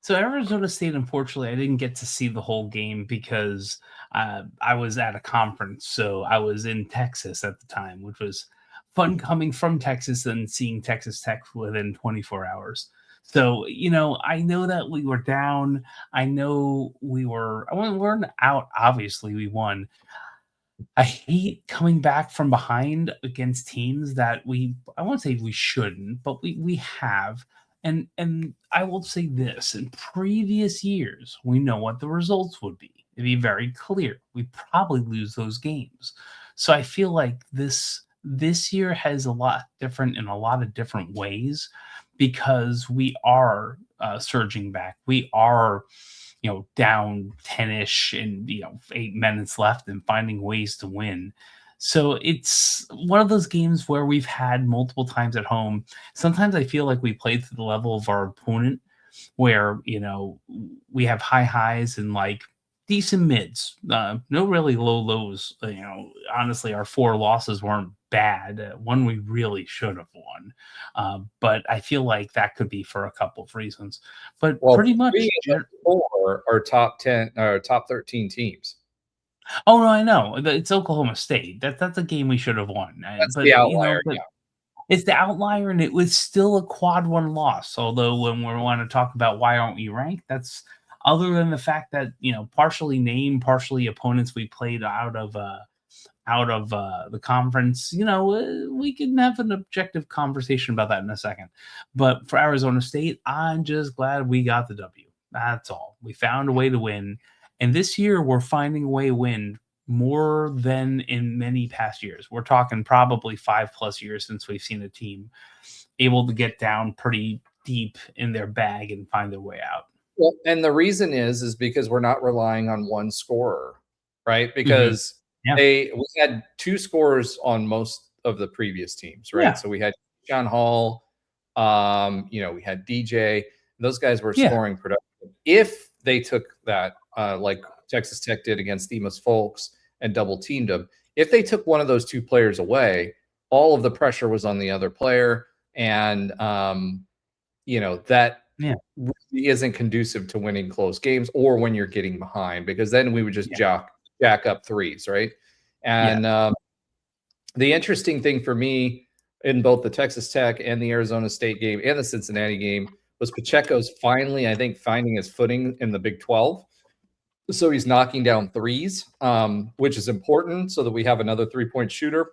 S3: So Arizona State, unfortunately, I didn't get to see the whole game because I was at a conference. So I was in Texas at the time, which was fun coming from Texas and seeing Texas Tech within 24 hours. So, I know that we were down. I know we weren't out. Obviously, we won. I hate coming back from behind against teams that I won't say we shouldn't, but we have. And I will say this, in previous years, we know what the results would be. It'd be very clear. We probably lose those games. So I feel like this year has a lot different in a lot of different ways, because we are surging back. We are, down 10-ish and, 8 minutes left and finding ways to win. So it's one of those games where we've had multiple times at home. Sometimes I feel like we played to the level of our opponent, where, we have high highs and like decent mids, no really low lows. Honestly, our 4 losses weren't bad. One we really should have won. But I feel like that could be for a couple of reasons. But pretty much
S2: 4 are top 10 or top 13 teams.
S3: Oh no, I know. It's Oklahoma State. That's a game we should have won.
S2: That's the outlier.
S3: It's the outlier, and it was still a quad 1 loss. Although when we want to talk about why aren't we ranked, that's other than the fact that partially name, partially opponents we played out of the conference. We can have an objective conversation about that in a second. But for Arizona State, I'm just glad we got the W. That's all. We found a way to win. And this year, we're finding a way to win more than in many past years. We're talking probably 5+ years since we've seen a team able to get down pretty deep in their bag and find their way out.
S2: Well, and the reason is because we're not relying on one scorer, right? Because we had 2 scorers on most of the previous teams, right? Yeah. So we had John Hall, we had DJ. Those guys were scoring production. If they took that, like Texas Tech did against Amos Folks and double teamed them, if they took one of those 2 players away, all of the pressure was on the other player. And, that really isn't conducive to winning close games or when you're getting behind, because then we would just jack up threes, right? And the interesting thing for me in both the Texas Tech and the Arizona State game and the Cincinnati game was Pacheco's finally, I think, finding his footing in the Big 12. So he's knocking down threes, which is important so that we have another 3-point shooter,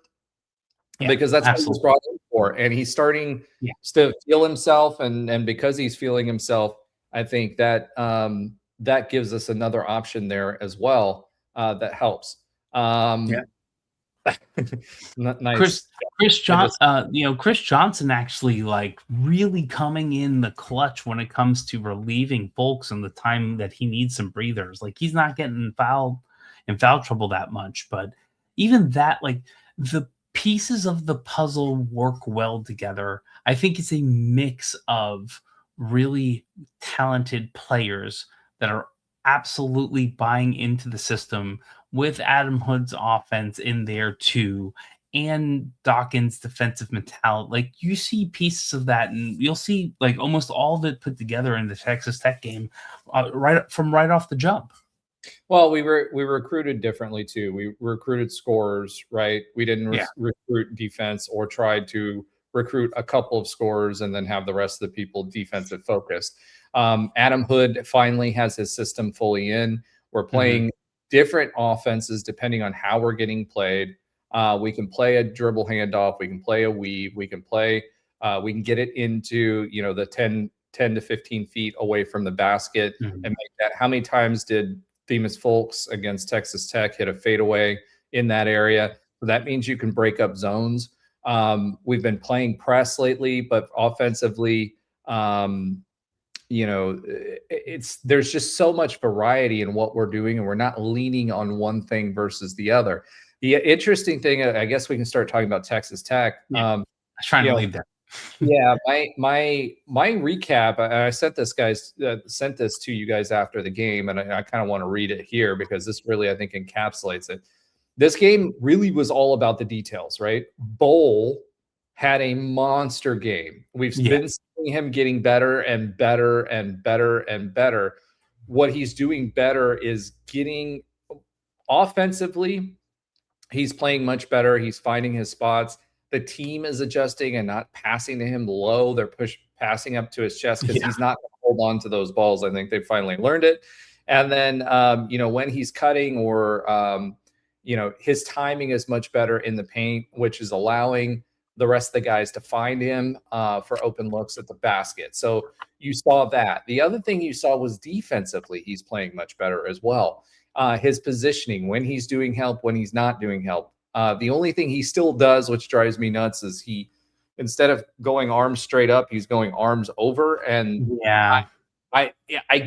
S2: because that's what he was brought in for. And he's starting to feel himself. And because he's feeling himself, I think that that gives us another option there as well that helps. Nice.
S3: Chris Johnson actually like really coming in the clutch when it comes to relieving Folks in the time that he needs some breathers. Like, he's not getting in foul trouble that much, but even that, like, the pieces of the puzzle work well together. I think it's a mix of really talented players that are absolutely buying into the system, with Adam Hood's offense in there too, and Dawkins' defensive mentality. Like, you see pieces of that, and you'll see like almost all of it put together in the Texas Tech game right off the jump.
S2: Well, we recruited differently too. We recruited scorers, right? We didn't recruit defense, or tried to recruit a couple of scorers and then have the rest of the people defensive focused. Adam Hood finally has his system fully in. We're playing different offenses depending on how we're getting played. We can play a dribble handoff. We can play a weave. We can play. We can get it into the 10 to 15 feet away from the basket and make that. How many times did Themis Folks against Texas Tech hit a fadeaway in that area? So that means you can break up zones. We've been playing press lately, but offensively, there's just so much variety in what we're doing, and we're not leaning on one thing versus the other. The interesting thing, I guess we can start talking about Texas Tech.
S3: I was trying to leave that.
S2: Yeah, my recap. I sent this to you guys after the game, and I kind of want to read it here because this really, I think, encapsulates it. This game really was all about the details, right? Bowl had a monster game. We've been seeing him getting better and better and better and better. What he's doing better is getting offensively. He's playing much better. He's finding his spots. The team is adjusting and not passing to him low. They're passing up to his chest because he's not going to hold on to those balls. I think they've finally learned it. And then, when he's cutting or, his timing is much better in the paint, which is allowing the rest of the guys to find him for open looks at the basket. So you saw that. The other thing you saw was defensively, he's playing much better as well. His positioning, when he's doing help, when he's not doing help. The only thing he still does, which drives me nuts, is he, instead of going arms straight up, he's going arms over. And I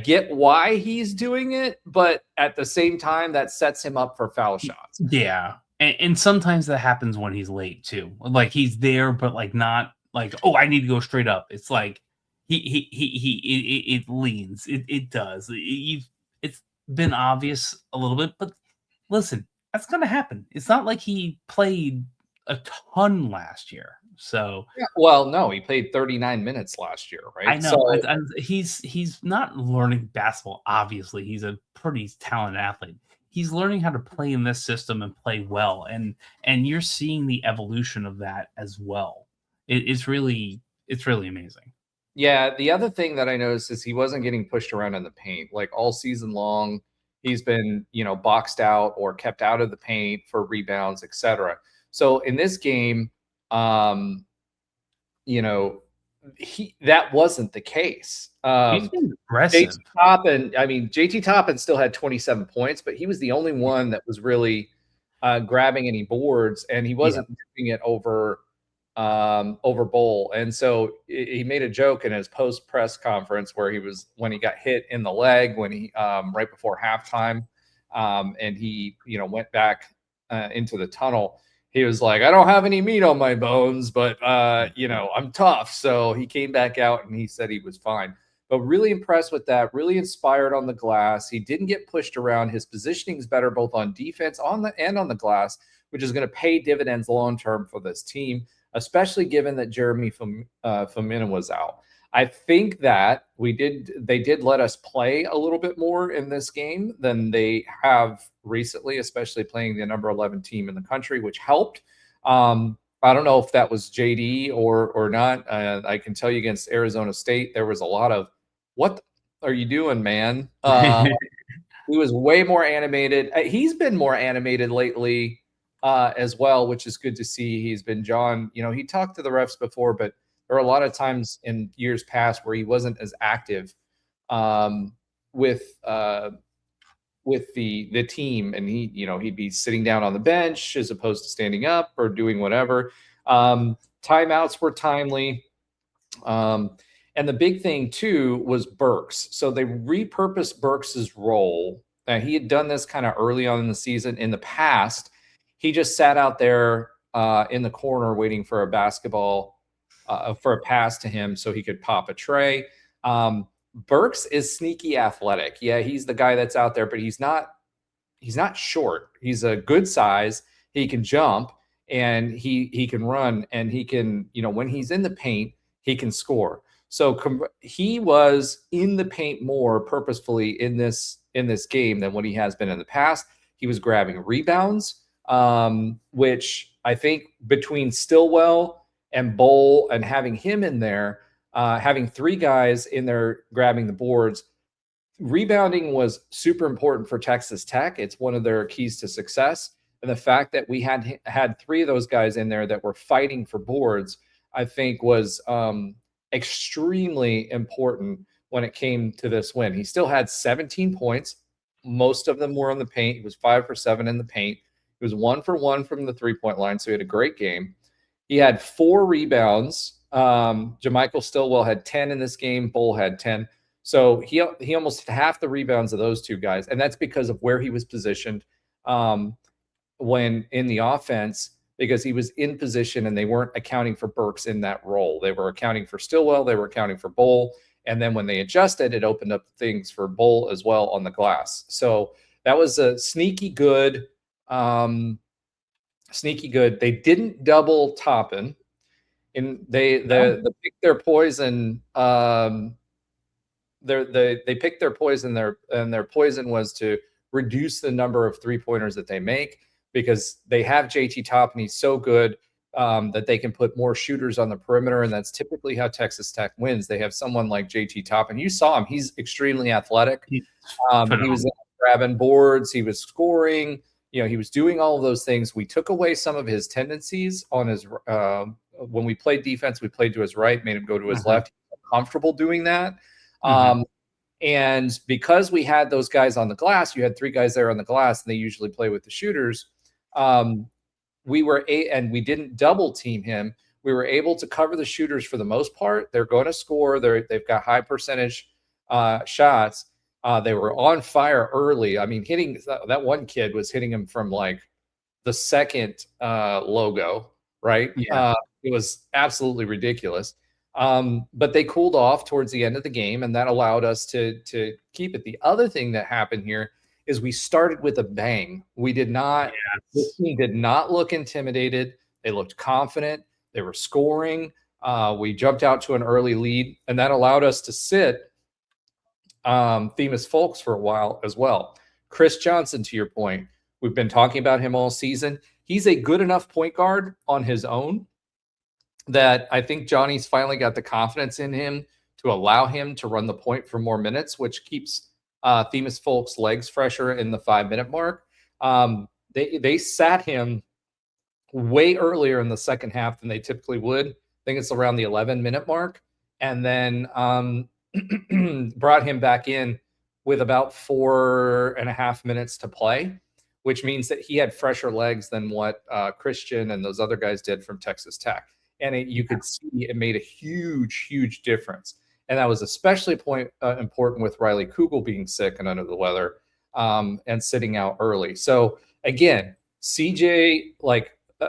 S2: get why he's doing it, but at the same time, that sets him up for foul shots.
S3: Yeah. And sometimes that happens when he's late too. Like, he's there, but like not like, oh, I need to go straight up. It's like it leans. It does. It's been obvious a little bit, but listen, that's going to happen. It's not like he played a ton last year. So,
S2: no, he played 39 minutes last year, right?
S3: I know. So, he's not learning basketball. Obviously, he's a pretty talented athlete. He's learning how to play in this system and play well, and you're seeing the evolution of that as well. It's really amazing.
S2: Yeah, the other thing that I noticed is he wasn't getting pushed around in the paint like all season long. He's been, boxed out or kept out of the paint for rebounds, etc. So in this game, that wasn't the case.
S3: He's been aggressive.
S2: JT Toppin still had 27 points, but he was the only one that was really grabbing any boards, and he wasn't doing it over Bowl. And so he made a joke in his post press conference where when he got hit in the leg when he right before halftime, and he went back into the tunnel. He was like, I don't have any meat on my bones, but I'm tough. So he came back out and he said he was fine. But really impressed with that, really inspired on the glass. He didn't get pushed around. His positioning is better both on defense and on the glass, which is going to pay dividends long term for this team, especially given that Jeremy Famina was out. I think that they did let us play a little bit more in this game than they have recently, especially playing the number 11 team in the country, which helped. I don't know if that was JD or not. I can tell you against Arizona State, there was a lot of, what are you doing, man? He was way more animated. He's been more animated lately as well, which is good to see. He's been John, he talked to the refs before, but there are a lot of times in years past where he wasn't as active with the team, and he'd be sitting down on the bench as opposed to standing up or doing whatever. Timeouts were timely. And the big thing too was Burks. So they repurposed Burks's role. Now, he had done this kind of early on in the season. In the past, he just sat out there in the corner waiting for a basketball, for a pass to him so he could pop a tray. Burks is sneaky athletic. Yeah, he's the guy that's out there, but he's not short. He's a good size. He can jump. and he can run, and he can, when he's in the paint, he can score. So he was in the paint more purposefully in this game than what he has been in the past. He was grabbing rebounds, which I think between Stillwell and Bowl and having him in there, having 3 guys in there grabbing the boards, rebounding was super important for Texas Tech. It's one of their keys to success. And the fact that we had 3 of those guys in there that were fighting for boards, I think was extremely important when it came to this win. He still had 17 points. Most of them were on the paint. He was 5 for 7 in the paint. He was 1 for 1 from the 3-point line, so he had a great game. He had 4 rebounds. Jamichael Stillwell had 10 in this game. Bull had 10. So he almost had half the rebounds of those 2 guys, and that's because of where he was positioned when in the offense, because he was in position and they weren't accounting for Burks in that role. They were accounting for Stillwell. They were accounting for Bull. And then when they adjusted, it opened up things for Bull as well on the glass. So that was a sneaky good. They didn't double Toppin, and they picked their poison. They picked their poison there, and their poison was to reduce the number of 3-pointers that they make, because they have JT Toppin. He's so good that they can put more shooters on the perimeter, and that's typically how Texas Tech wins. They have someone like JT Toppin. You saw him; he's extremely athletic. He was grabbing boards, he was scoring. He was doing all of those things. We took away some of his tendencies on his. When we played defense, we played to his right, made him go to his left. He was comfortable doing that. And because we had those guys on the glass, you had 3 guys there on the glass, and they usually play with the shooters. And we didn't double team him. We were able to cover the shooters for the most part. They're going to score. They've got high percentage shots. They were on fire early. I mean, hitting that one kid was hitting him from like the second logo, right?
S3: Yeah.
S2: It was absolutely ridiculous. But they cooled off towards the end of the game, and that allowed us to keep it. The other thing that happened here is we started with a bang. We did not. This team did not look intimidated. They looked confident. They were scoring. We jumped out to an early lead, and that allowed us to sit Themis Folks for a while as well. Chris Johnson, to your point, we've been talking about him all season. He's a good enough point guard on his own that I think Johnny's finally got the confidence in him to allow him to run the point for more minutes, which keeps Themis Folks' legs fresher in the 5-minute mark. They sat him way earlier in the second half than they typically would. I think it's around the 11-minute mark, and then brought him back in with about 4.5 minutes to play, which means that he had fresher legs than what Christian and those other guys did from Texas Tech. And you could see it made a huge, huge difference. And that was especially important with Riley Kugel being sick and under the weather and sitting out early. So again, CJ,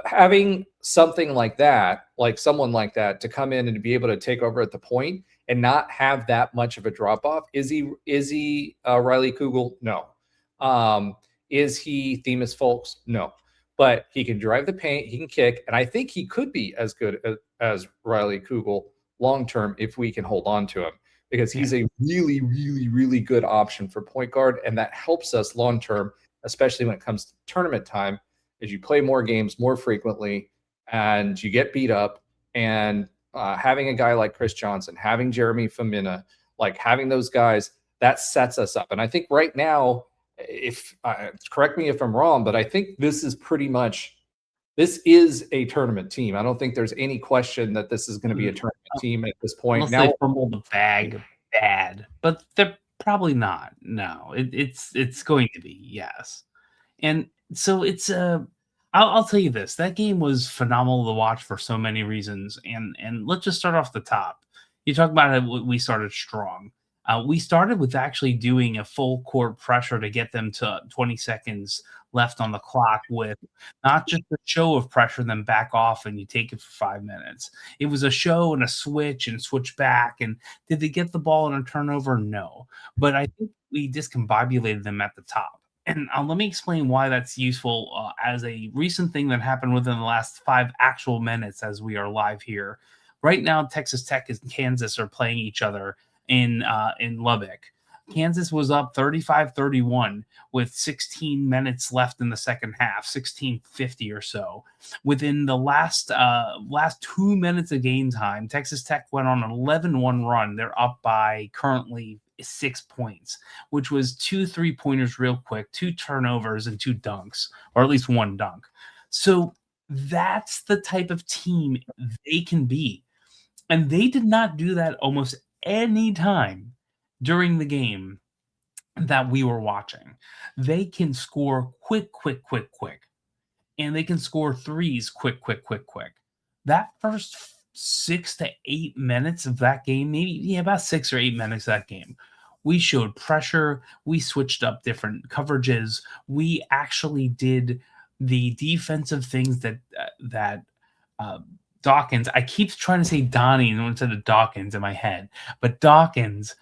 S2: having something like that, like someone like that to come in and to be able to take over at the point and not have that much of a drop off. Is he Riley Kugel? No. Is he Themis Folks? No. But he can drive the paint, he can kick, and I think he could be as good as Riley Kugel long-term if we can hold on to him, because he's a really, really, really good option for point guard, and that helps us long-term, especially when it comes to tournament time, as you play more games more frequently and you get beat up, and having a guy like Chris Johnson, having Jeremy Famina, having those guys, that sets us up. And I think right now, if correct me if I'm wrong, but I think this is a tournament team. I don't think there's any question that this is going to be a tournament team at this point.
S3: Unless they fumble the bag bad, but they're probably not. No, it's going to be, yes. And so it's I'll tell you this, that game was phenomenal to watch for so many reasons. And let's just start off the top. You talk about how we started strong. We started with actually doing a full court pressure to get them to 20 seconds left on the clock, with not just a show of pressure, then back off and you take it for 5 minutes. It was a show and a switch back. And did they get the ball in a turnover? No. But I think we discombobulated them at the top. And let me explain why that's useful as a recent thing that happened within the last 5 actual minutes as we are live here. Right now, Texas Tech and Kansas are playing each other in Lubbock. Kansas was up 35-31 with 16 minutes left in the second half, 16:50 or so. Within the last 2 minutes of game time, Texas Tech went on an 11-1 run. They're up by currently 6 points, which was 2 3-pointers real quick, 2 turnovers, and 2 dunks, or at least 1 dunk. So that's the type of team they can be. And they did not do that almost any time during the game that we were watching. They can score quick. And they can score threes quick. That first 6 to 8 minutes of that game, about 6 or 8 minutes of that game, we showed pressure. We switched up different coverages. We actually did the defensive things that Dawkins, I keep trying to say Donnie instead of Dawkins in my head, but Dawkins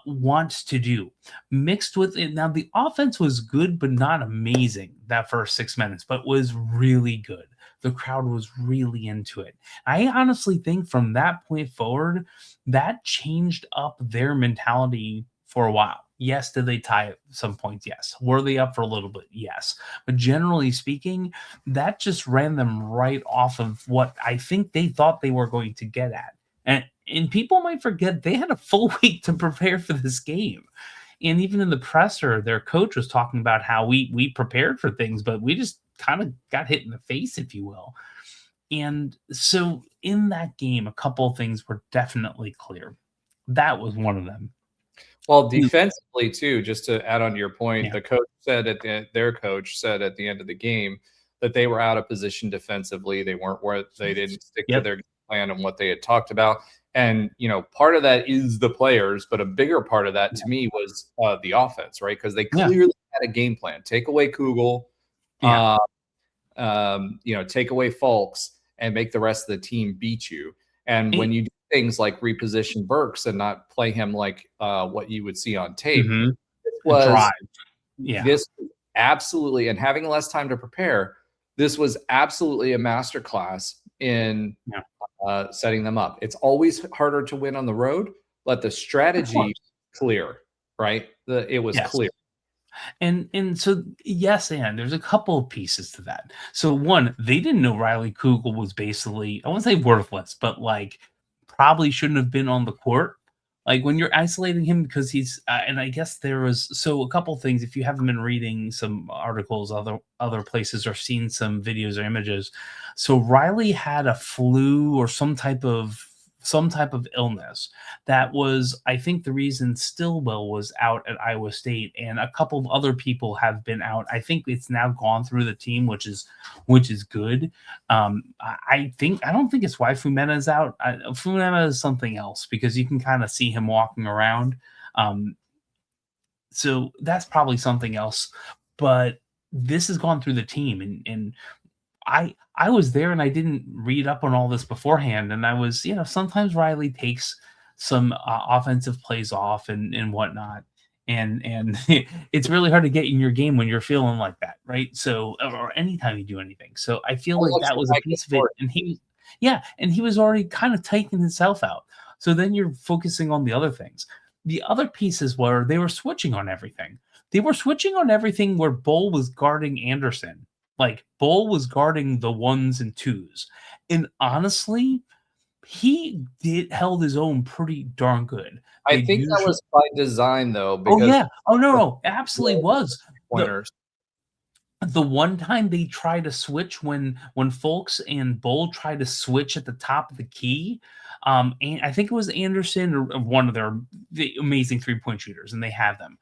S3: wants to do. Mixed with it, now the offense was good, but not amazing that first 6 minutes, but was really good. The crowd was really into it. I honestly think from that point forward, that changed up their mentality for a while. Yes, did they tie at some points? Yes. Were they up for a little bit? Yes. But generally speaking, that just ran them right off of what I think they thought they were going to get at. And people might forget they had a full week to prepare for this game. And even in the presser, their coach was talking about how we prepared for things, but we just kind of got hit in the face, if you will. And so in that game, a couple of things were definitely clear. That was one of them.
S2: Well, defensively too, just to add on to your point,
S3: Yeah.
S2: the coach said their coach said at the end of the game that they were out of position defensively. They weren't where they didn't stick to their plan and what they had talked about. And, part of that is the players, but a bigger part of that to me was the offense, right? Because they clearly had a game plan. Take away Kugel, take away Fulks, and make the rest of the team beat you. And when you do things like reposition Burks and not play him like what you would see on tape, this absolutely, and having less time to prepare, this was absolutely a masterclass in setting them up. It's always harder to win on the road, but the strategy clear, right? It was clear.
S3: And so, yes, and there's a couple of pieces to that. So one, they didn't know Riley Kugel was basically, I won't say worthless, but like probably shouldn't have been on the court. Like when you're isolating him because he's, and I guess there was, so a couple of things, if you haven't been reading some articles, other places, or seen some videos or images. So Riley had a flu or some type of illness that was, I think, the reason Stillwell was out at Iowa State, and a couple of other people have been out. I think it's now gone through the team, which is good. I don't think it's why Fumena is out. Fumena is something else because you can kind of see him walking around. So that's probably something else. But this has gone through the team, and I was there and I didn't read up on all this beforehand. And I was, sometimes Riley takes some offensive plays off and whatnot. And it's really hard to get in your game when you're feeling like that. Right. So, or anytime you do anything. So I feel like that was a piece of it. And he was already kind of taking himself out. So then you're focusing on the other things. The other pieces were they were switching on everything. They were switching on everything where Bull was guarding Anderson. Like Bull was guarding the 1s and 2s. And honestly, he held his own pretty darn good.
S2: I think that was by design, though. Because
S3: no, absolutely was. The one time they tried to switch when Fulks and Bull tried to switch at the top of the key, and I think it was Anderson or one of the amazing 3-point shooters, and they have them.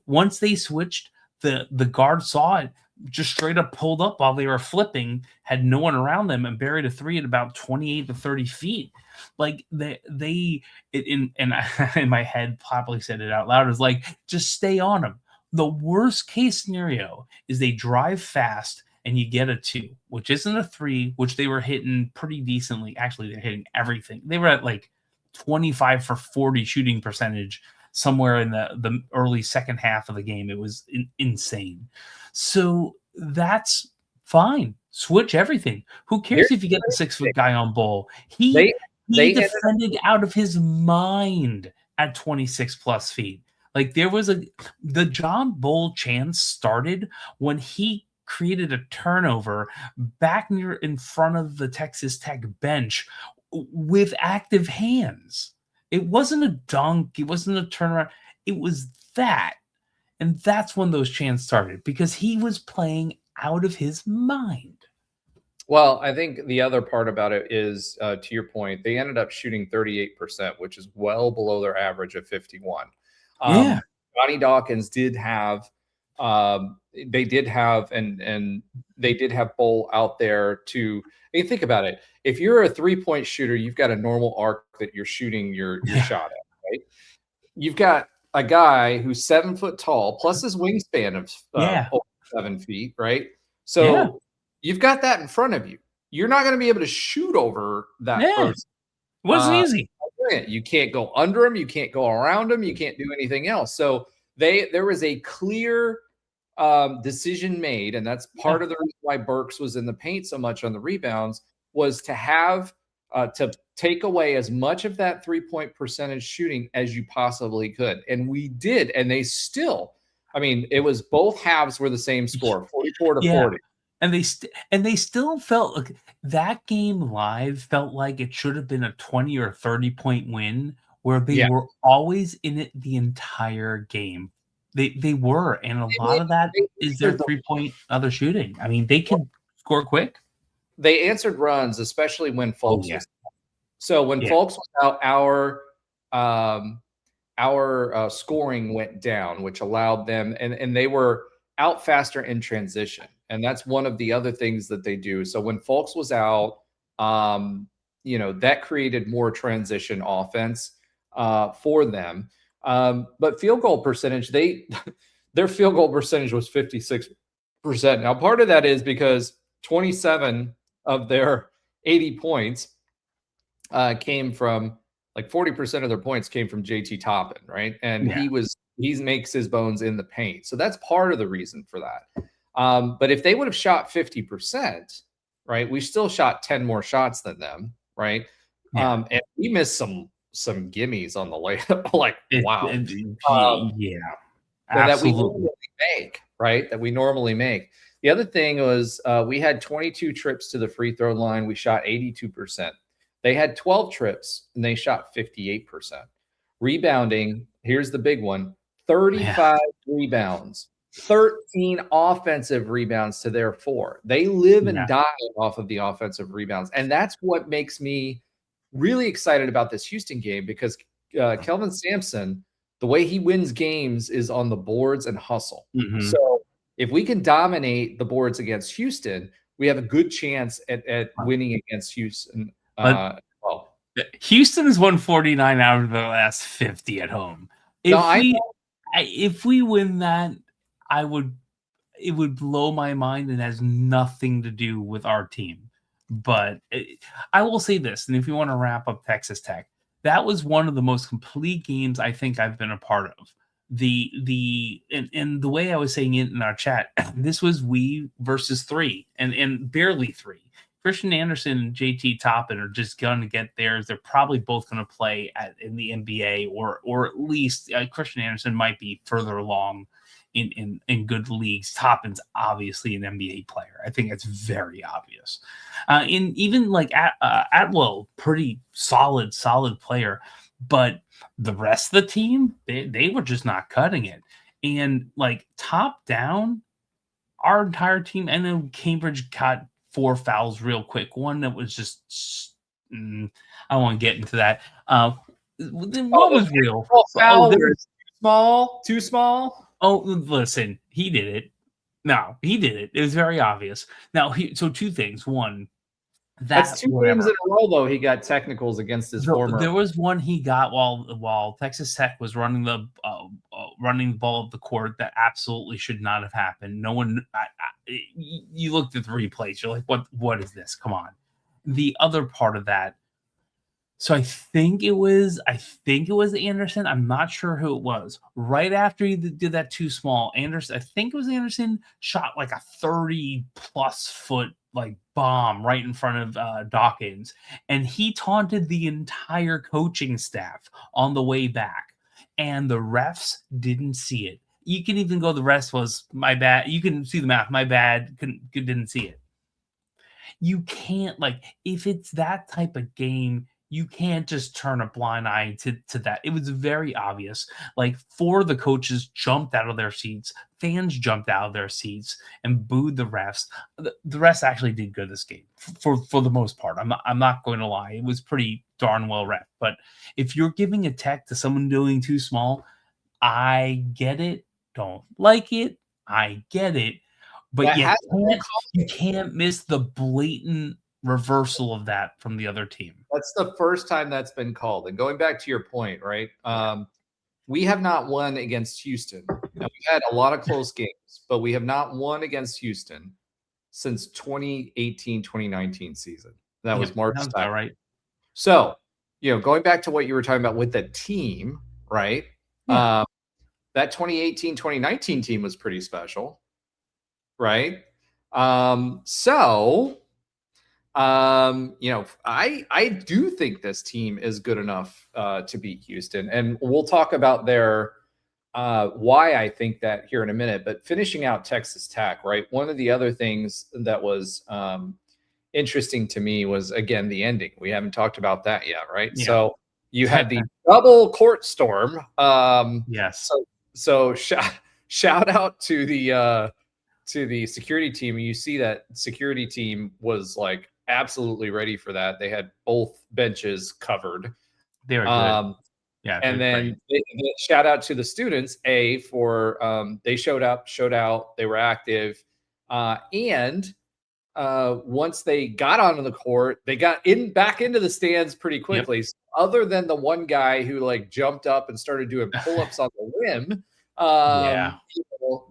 S3: Once they switched, the guard saw it, just straight up pulled up while they were flipping, had no one around them, and buried a 3 at about 28 to 30 feet. Like in my head probably said it out loud, is like, just stay on them. The worst case scenario is they drive fast and you get a 2, which isn't a 3, which they were hitting pretty decently. Actually, they're hitting everything. They were at like 25 for 40 shooting percentage somewhere in the early second half of the game. It was insane. So that's fine. Switch everything. Who cares if you get the 6-foot guy on ball? He defended out of his mind at 26 plus feet. Like the John Bull chance started when he created a turnover back near in front of the Texas Tech bench with active hands. It wasn't a dunk. It wasn't a turnaround. It was that. And that's when those chants started, because he was playing out of his mind.
S2: Well, I think the other part about it is, to your point, they ended up shooting 38%, which is well below their average of 51. Johnny Dawkins did have, and they did have Bull out there to. I mean, think about it. If you're a 3-point shooter, you've got a normal arc that you're shooting your shot at, right? You've got a guy who's 7 foot tall, plus his wingspan of over 7 feet, right? So you've got that in front of you. You're not going to be able to shoot over that person.
S3: It wasn't easy.
S2: You can't go under him. You can't go around him. You can't do anything else. So there was a clear decision made, and that's part of the reason why Burks was in the paint so much on the rebounds, was to have to take away as much of that 3-point percentage shooting as you possibly could. And we did. And they still, I mean, it was both halves were the same score, 44 to 40.
S3: And they still felt like that game live felt like it should have been a 20 or 30-point win, where they were always in it the entire game. They were, and a lot of that is their 3-point other shooting. I mean, they can score quick.
S2: They answered runs, especially when Folks was out. So when Folks was out, our scoring went down, which allowed them, and they were out faster in transition. And that's one of the other things that they do. So when Folks was out, that created more transition offense for them. But field goal percentage, their field goal percentage was 56%. Now, part of that is because 27 of their 80 points came from, like, 40% of their points came from JT Toppin, right? And he makes his bones in the paint. So that's part of the reason for that. But if they would have shot 50%, right, we still shot 10 more shots than them, right? And we missed some gimmies on the layup. Like, wow. That we normally make, right? That we normally make. The other thing was we had 22 trips to the free throw line. We shot 82%. They had 12 trips, and they shot 58%. Rebounding, here's the big one, 35 rebounds. 13 offensive rebounds to their 4. They live and die off of the offensive rebounds. And that's what makes me really excited about this Houston game, because Kelvin Sampson, the way he wins games is on the boards and hustle. So if we can dominate the boards against Houston, we have a good chance at winning against Houston.
S3: Houston has won 49 out of the last 50 at home. If we win that, it would blow my mind, and has nothing to do with our team. But I will say this, and if you want to wrap up Texas Tech, that was one of the most complete games I think I've been a part of. And the way I was saying it in our chat, this was we versus 3, and barely 3. Christian Anderson and JT Toppin are just going to get theirs. They're probably both going to play in the NBA, or at least Christian Anderson might be further along in good leagues. Toppin's obviously an NBA player. I think it's very obvious. And even like Atwell, pretty solid player. But the rest of the team, they were just not cutting it. And like top down, our entire team, and then Cambridge got 4 fouls real quick. One that was just, I don't want to get into that. What was real?
S2: Too small.
S3: Oh, listen, he did it. No, he did it. It was very obvious. Now, so 2 things. One,
S2: that's 2 games in a row, though. He got technicals against his former.
S3: There was one he got while Texas Tech was running the ball up the court that absolutely should not have happened. No one. You looked at the replays. You're like, what is this? Come on. The other part of that, So I think it was Anderson. I'm not sure who it was. Right after he did that too small, Anderson, I think it was Anderson, shot like a 30+ foot like bomb right in front of Dawkins, and he taunted the entire coaching staff on the way back, and the refs didn't see it. You can even go, the rest was my bad. You can see the math. My bad. Didn't see it. You can't, like, if it's that type of game, you can't just turn a blind eye to that. It was very obvious. Like, 4 of the coaches jumped out of their seats. Fans jumped out of their seats and booed the refs. The refs actually did good this game for the most part. I'm not going to lie. It was pretty darn well ref. But if you're giving a tech to someone doing too small, I get it. Don't like it. I get it. But you can't miss the blatant reversal of that from the other team.
S2: That's the first time that's been called. And going back to your point, right? We have not won against Houston. Now, we've had a lot of close games, but we have not won against Houston since 2018-2019 season. That was March 2nd.
S3: Right.
S2: So, going back to what you were talking about with the team, right?
S3: Yeah.
S2: That 2018-2019 team was pretty special. Right. I do think this team is good enough to beat Houston, and we'll talk about their why I think that here in a minute. But finishing out Texas Tech, right? One of the other things that was interesting to me was, again, the ending. We haven't talked about that yet, right? Yeah. So you had the double court storm.
S3: Yes.
S2: So shout out to the security team. You see that security team was like absolutely ready for that. They had both benches covered.
S3: They were good. Yeah.
S2: And then shout out to the students, for they showed out, they were active. And once they got onto the court, they got back into the stands pretty quickly. Yep. So other than the one guy who like jumped up and started doing pull-ups on the rim,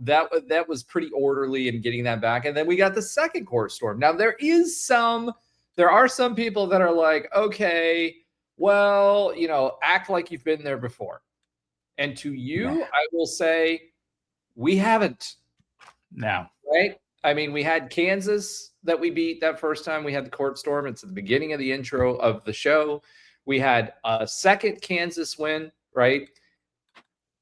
S2: that was pretty orderly in getting that back. And then we got the second court storm. Now there are some people that are like, okay, well, act like you've been there before. And to you, I will say we haven't.
S3: No.
S2: Right? I mean, we had Kansas that we beat that first time we had the court storm. It's at the beginning of the intro of the show. We had a second Kansas win, right?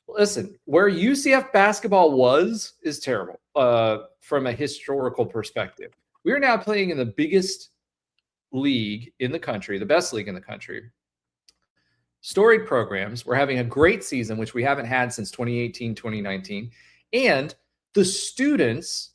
S2: Listen, where UCF basketball is terrible from a historical perspective. We are now playing in the biggest league in the country, the best league in the country. Storied programs. We're having a great season, which we haven't had since 2018, 2019. And the students,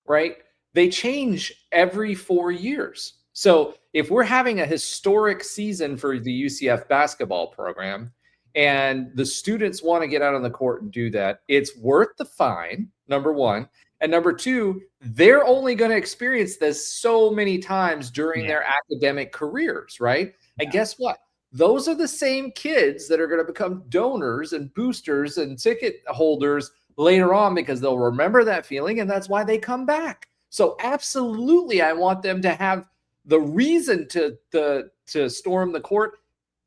S2: right, they change every 4 years. So if we're having a historic season for the UCF basketball program, and the students want to get out on the court and do that, it's worth the fine, number one. And number two, they're only going to experience this so many times during their academic careers, right? And guess what? Those are the same kids that are going to become donors and boosters and ticket holders later on, because they'll remember that feeling, and that's why they come back. So absolutely, I want them to have the reason to storm the court.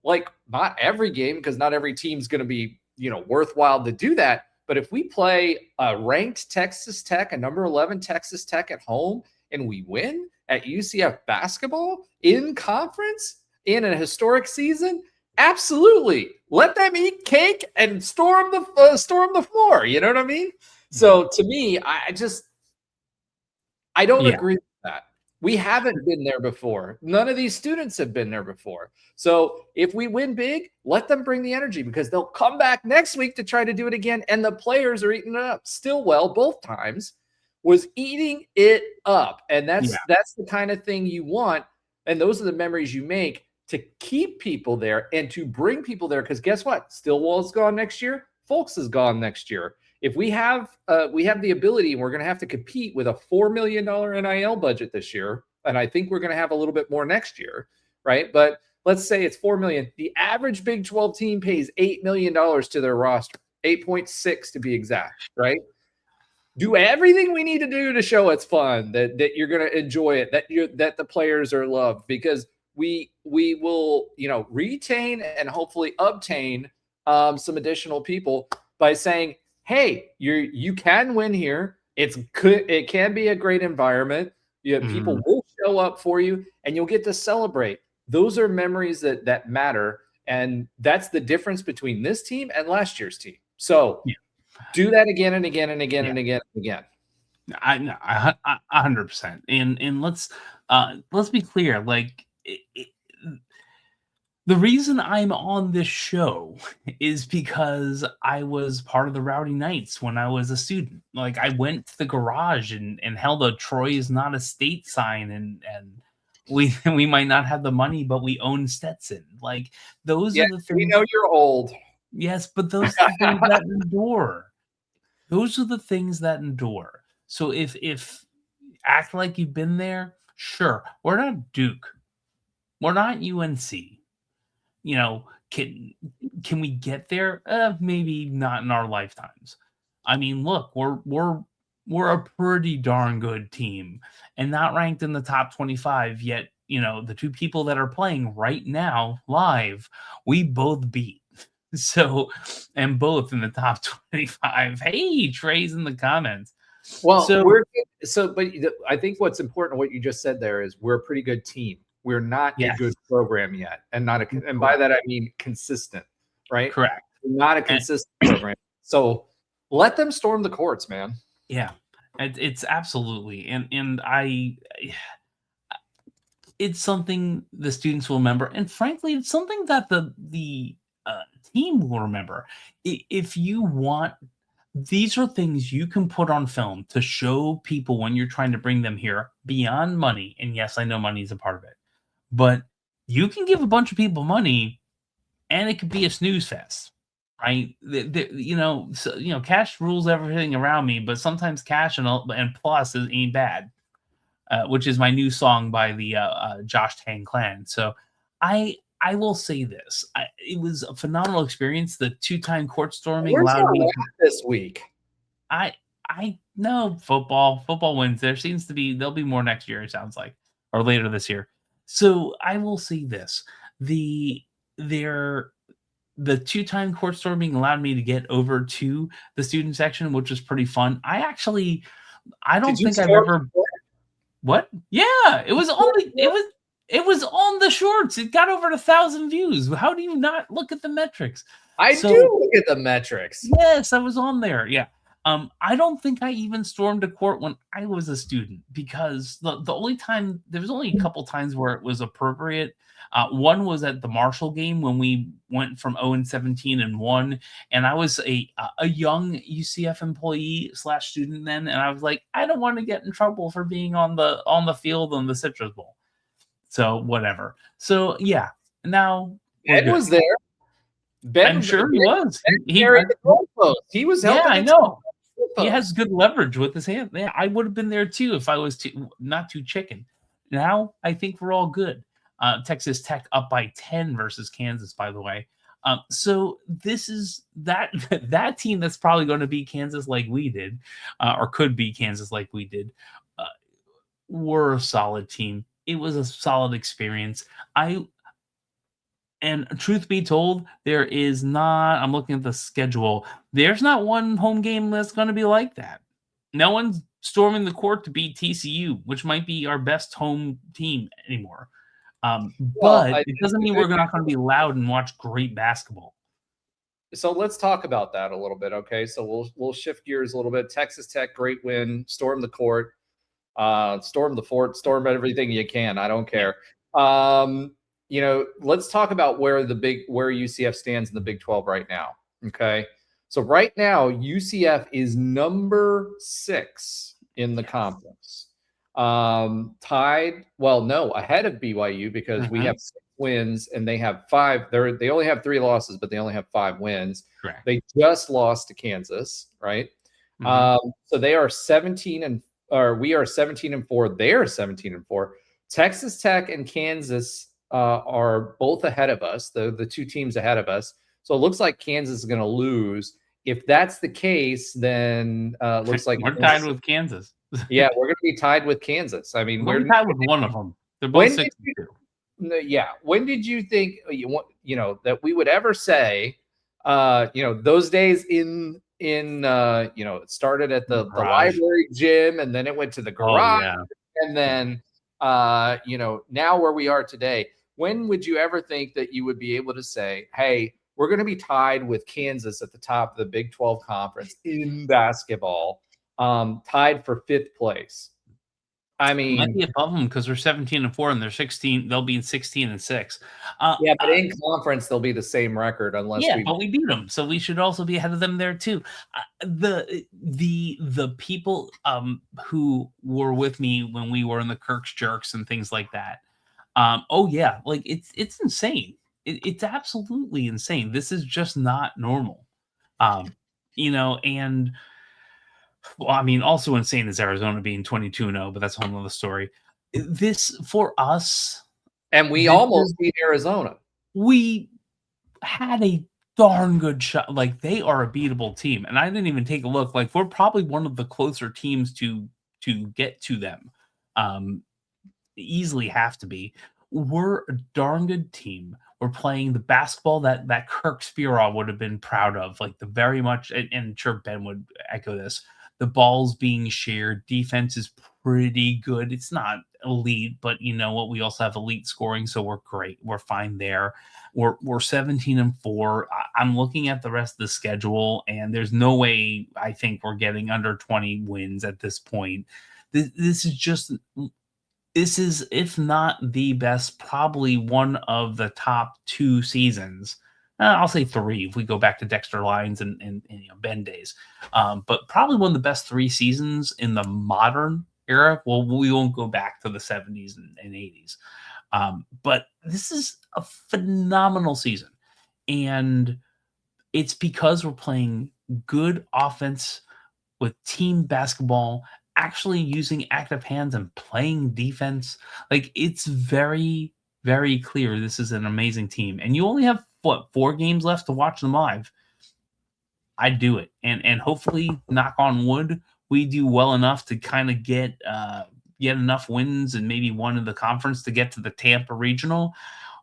S2: Like, not every game, because not every team's going to be, worthwhile to do that. But if we play a ranked Texas Tech, a number 11 Texas Tech at home, and we win at UCF basketball in conference in a historic season, absolutely, let them eat cake and storm the floor. You know what I mean? So to me, I don't agree with that. We haven't been there before. None of these students have been there before. So if we win big, let them bring the energy, because they'll come back next week to try to do it again. And the players are eating it up. Stillwell, both times, was eating it up. And that's the kind of thing you want. And those are the memories you make to keep people there and to bring people there. Because guess what? Stillwell's gone next year. Folks is gone next year. If we have the ability, and we're going to have to compete with a $4 million NIL budget this year, and I think we're going to have a little bit more next year, right? But let's say it's $4 million. The average Big 12 team pays $8 million to their roster, 8.6 to be exact, right? Do everything we need to do to show it's fun, that you're going to enjoy it, that the players are loved, because we will, retain and hopefully obtain some additional people by saying, hey, you can win here. It can be a great environment. People will show up for you, and you'll get to celebrate. Those are memories that matter, and that's the difference between this team and last year's team. So do that again and again and again and again and again.
S3: I know, 100%. And let's be clear. Like, the reason I'm on this show is because I was part of the Rowdy Knights when I was a student. Like, I went to the garage and held a Troy is not a state sign, and we might not have the money, but we own Stetson. Like, those are the things.
S2: We know you're old.
S3: Yes, but those are the things that endure. Those are the things that endure. So if act like you've been there, sure. We're not Duke. We're not UNC. Can we get there? Maybe not in our lifetimes. I mean, look, we're a pretty darn good team, and not ranked in the top 25 yet. The two people that are playing right now live, we both beat. So, and both in the top 25. Hey, Trey's in the comments.
S2: Well, but I think what's important, what you just said there, is we're a pretty good team. We're not a good program yet, and by that I mean consistent, right?
S3: Correct.
S2: We're not a consistent program. So let them storm the courts, man.
S3: Yeah, it's absolutely, and it's something the students will remember, and frankly, it's something that the team will remember. If you want, these are things you can put on film to show people when you're trying to bring them here beyond money. And yes, I know money is a part of it, but you can give a bunch of people money and it could be a snooze fest, right? Cash rules everything around me, but sometimes cash and plus ain't bad, which is my new song by the Josh Tang Clan. So I will say this. It was a phenomenal experience. The 2-time court storming allowed me
S2: this week.
S3: I know football wins. There'll be more next year, it sounds like, or later this year. So I will say this. The 2-time court storming allowed me to get over to the student section, which was pretty fun. I don't think I've ever. What? Yeah, it was on the shorts. It got over 1,000 views. How do you not look at the metrics?
S2: I do look at the metrics.
S3: Yes, I was on there. Yeah. I don't think I even stormed a court when I was a student, because the only time, there was only a couple times where it was appropriate. One was at the Marshall game when we went from 0-17 and won, and I was a young UCF employee / student then, and I was like, I don't want to get in trouble for being on the field on the Citrus Bowl. So whatever. So yeah, now
S2: Ben was there.
S3: I'm sure he was.
S2: He was helping.
S3: Yeah, I know. He has good leverage with his hand. Yeah, I would have been there too if I was not too chicken. Now I think we're all good. Texas Tech up by 10 versus Kansas, by the way. So this is that team that's probably going to beat Kansas like we did, or could beat Kansas like we did. We're a solid team. It was a solid experience. And truth be told, I'm looking at the schedule. There's not one home game that's going to be like that. No one's storming the court to beat TCU, which might be our best home team anymore. But it doesn't mean we're not going to be loud and watch great basketball.
S2: So let's talk about that a little bit, okay? So we'll shift gears a little bit. Texas Tech, great win, storm the court. Storm the fort, storm everything you can. I don't care. Let's talk about where UCF stands in the Big 12 right now. Okay. So right now, UCF is number 6 in the conference. Ahead of BYU, because we have 6 wins and they have 5. They only have 3 losses, but they only have 5 wins.
S3: Correct.
S2: They just lost to Kansas, right? So they are 17 we are 17-4. They are 17-4. Texas Tech and Kansas are both ahead of us, the 2 teams ahead of us. So it looks like Kansas is going to lose. If that's the case, then it looks like
S3: we're tied with Kansas.
S2: Yeah, we're going to be tied with Kansas. I mean,
S3: we're tied with one of them. They're both 6-2.
S2: yeah. When did you think that we would ever say, those days it started at the library gym, and then it went to the garage, and then now where we are today. When would you ever think that you would be able to say, hey, we're going to be tied with Kansas at the top of the Big 12 conference in basketball, tied for 5th place? I mean,
S3: might be above them because they're 17-4 and they're 16. They'll be 16-6.
S2: But in conference they'll be the same record unless
S3: but we beat them, so we should also be ahead of them there too. The people who were with me when we were in the Kirk's Jerks and things like that. Like it's insane. It's absolutely insane. This is just not normal. And. Well, I mean, also insane is Arizona being 22-0, but that's a whole other story. This, for us...
S2: And we almost beat Arizona.
S3: We had a darn good shot. Like, they are a beatable team. And I didn't even take a look. Like, we're probably one of the closer teams to get to them. Easily have to be. We're a darn good team. We're playing the basketball that Kirk Spiraw would have been proud of. Like, the very much... And sure, Ben would echo this. The ball's being shared. Defense is pretty good. It's not elite, but you know what? We also have elite scoring, so we're great. We're fine there. We're 17-4. I'm looking at the rest of the schedule, and there's no way I think we're getting under 20 wins at this point. This is, if not the best, probably one of the top 2 seasons. I'll say 3 if we go back to Dexter Lyons and Ben days. But probably one of the best 3 seasons in the modern era. Well, we won't go back to the 70s and 80s. But this is a phenomenal season. And it's because we're playing good offense with team basketball, actually using active hands and playing defense. Like, it's very, very clear this is an amazing team. And you only have 4 games left to watch them live. I'd do it, and hopefully, knock on wood, we do well enough to kind of get enough wins and maybe one in the conference to get to the Tampa regional,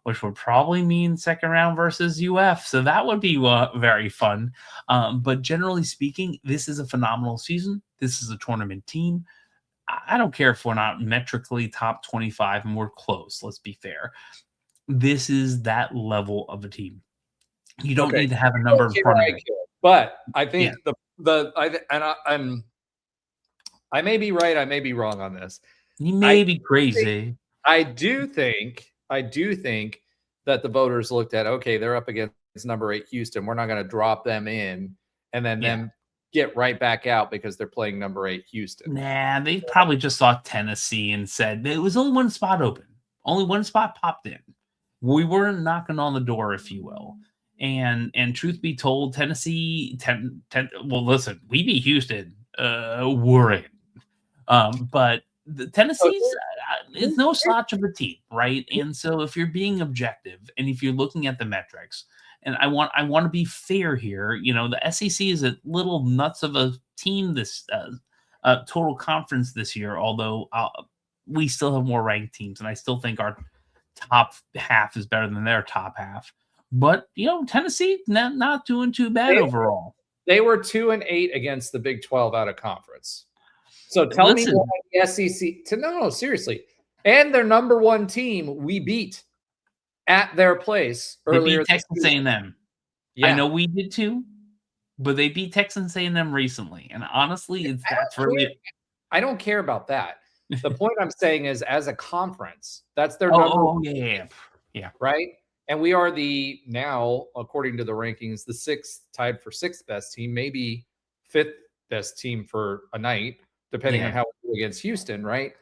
S3: which would probably mean second round versus UF. So that would be very fun. But generally speaking, this is a phenomenal season. This is a tournament team. I don't care if we're not metrically top 25 and we're close. Let's be fair. This is that level of a team. You don't need to have a number in front of it.
S2: But I think I may be right, I may be wrong on this.
S3: You may be crazy.
S2: I do think that the voters looked at, okay, they're up against number 8 Houston. We're not going to drop them in and then them get right back out because they're playing number 8 Houston.
S3: Nah, they probably just saw Tennessee and said there was only one spot open. Only one spot popped in. We weren't knocking on the door, if you will. And truth be told, Tennessee, well, listen, we beat Houston. We're in. But the Tennessee's is no slouch of a team, right? And so if you're being objective and if you're looking at the metrics, and I want to be fair here, the SEC is a little nuts of a team this total conference this year, although we still have more ranked teams, and I still think our top half is better than their top half. But, Tennessee not doing too bad overall.
S2: They were 2-8 against the Big 12 out of conference. So tell me why the SEC no, seriously. And their number 1 team we beat at their place earlier.
S3: They beat Texas A&M. Yeah. I know we did too, but they beat Texas A&M recently. And honestly,
S2: I don't care about that. The point I'm saying is, as a conference, that's their number.
S3: Yeah.
S2: Right? And we are now, according to the rankings, the 6th, tied for 6th best team, maybe 5th best team for a night, depending on how we do against Houston, right?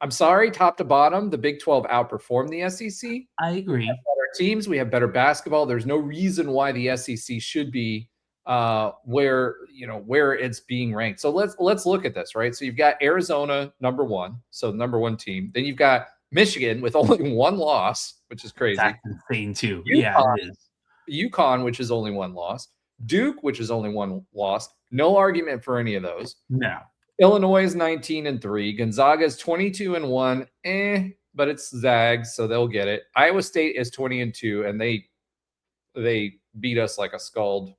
S2: I'm sorry, top to bottom, the Big 12 outperformed the SEC.
S3: I agree.
S2: We have better teams. We have better basketball. There's no reason why the SEC should be where it's being ranked. So let's look at this, right? So you've got Arizona, number 1, so number 1 team. Then you've got Michigan with only 1 loss, which is crazy.
S3: That's insane too.
S2: UConn,
S3: it is.
S2: UConn, which is only 1 loss. Duke, which is only 1 loss. No argument for any of those.
S3: No.
S2: Illinois is 19-3. Gonzaga is 22-1. But but it's Zags, so they'll get it. Iowa State is 20-2, and they beat us like a scalded.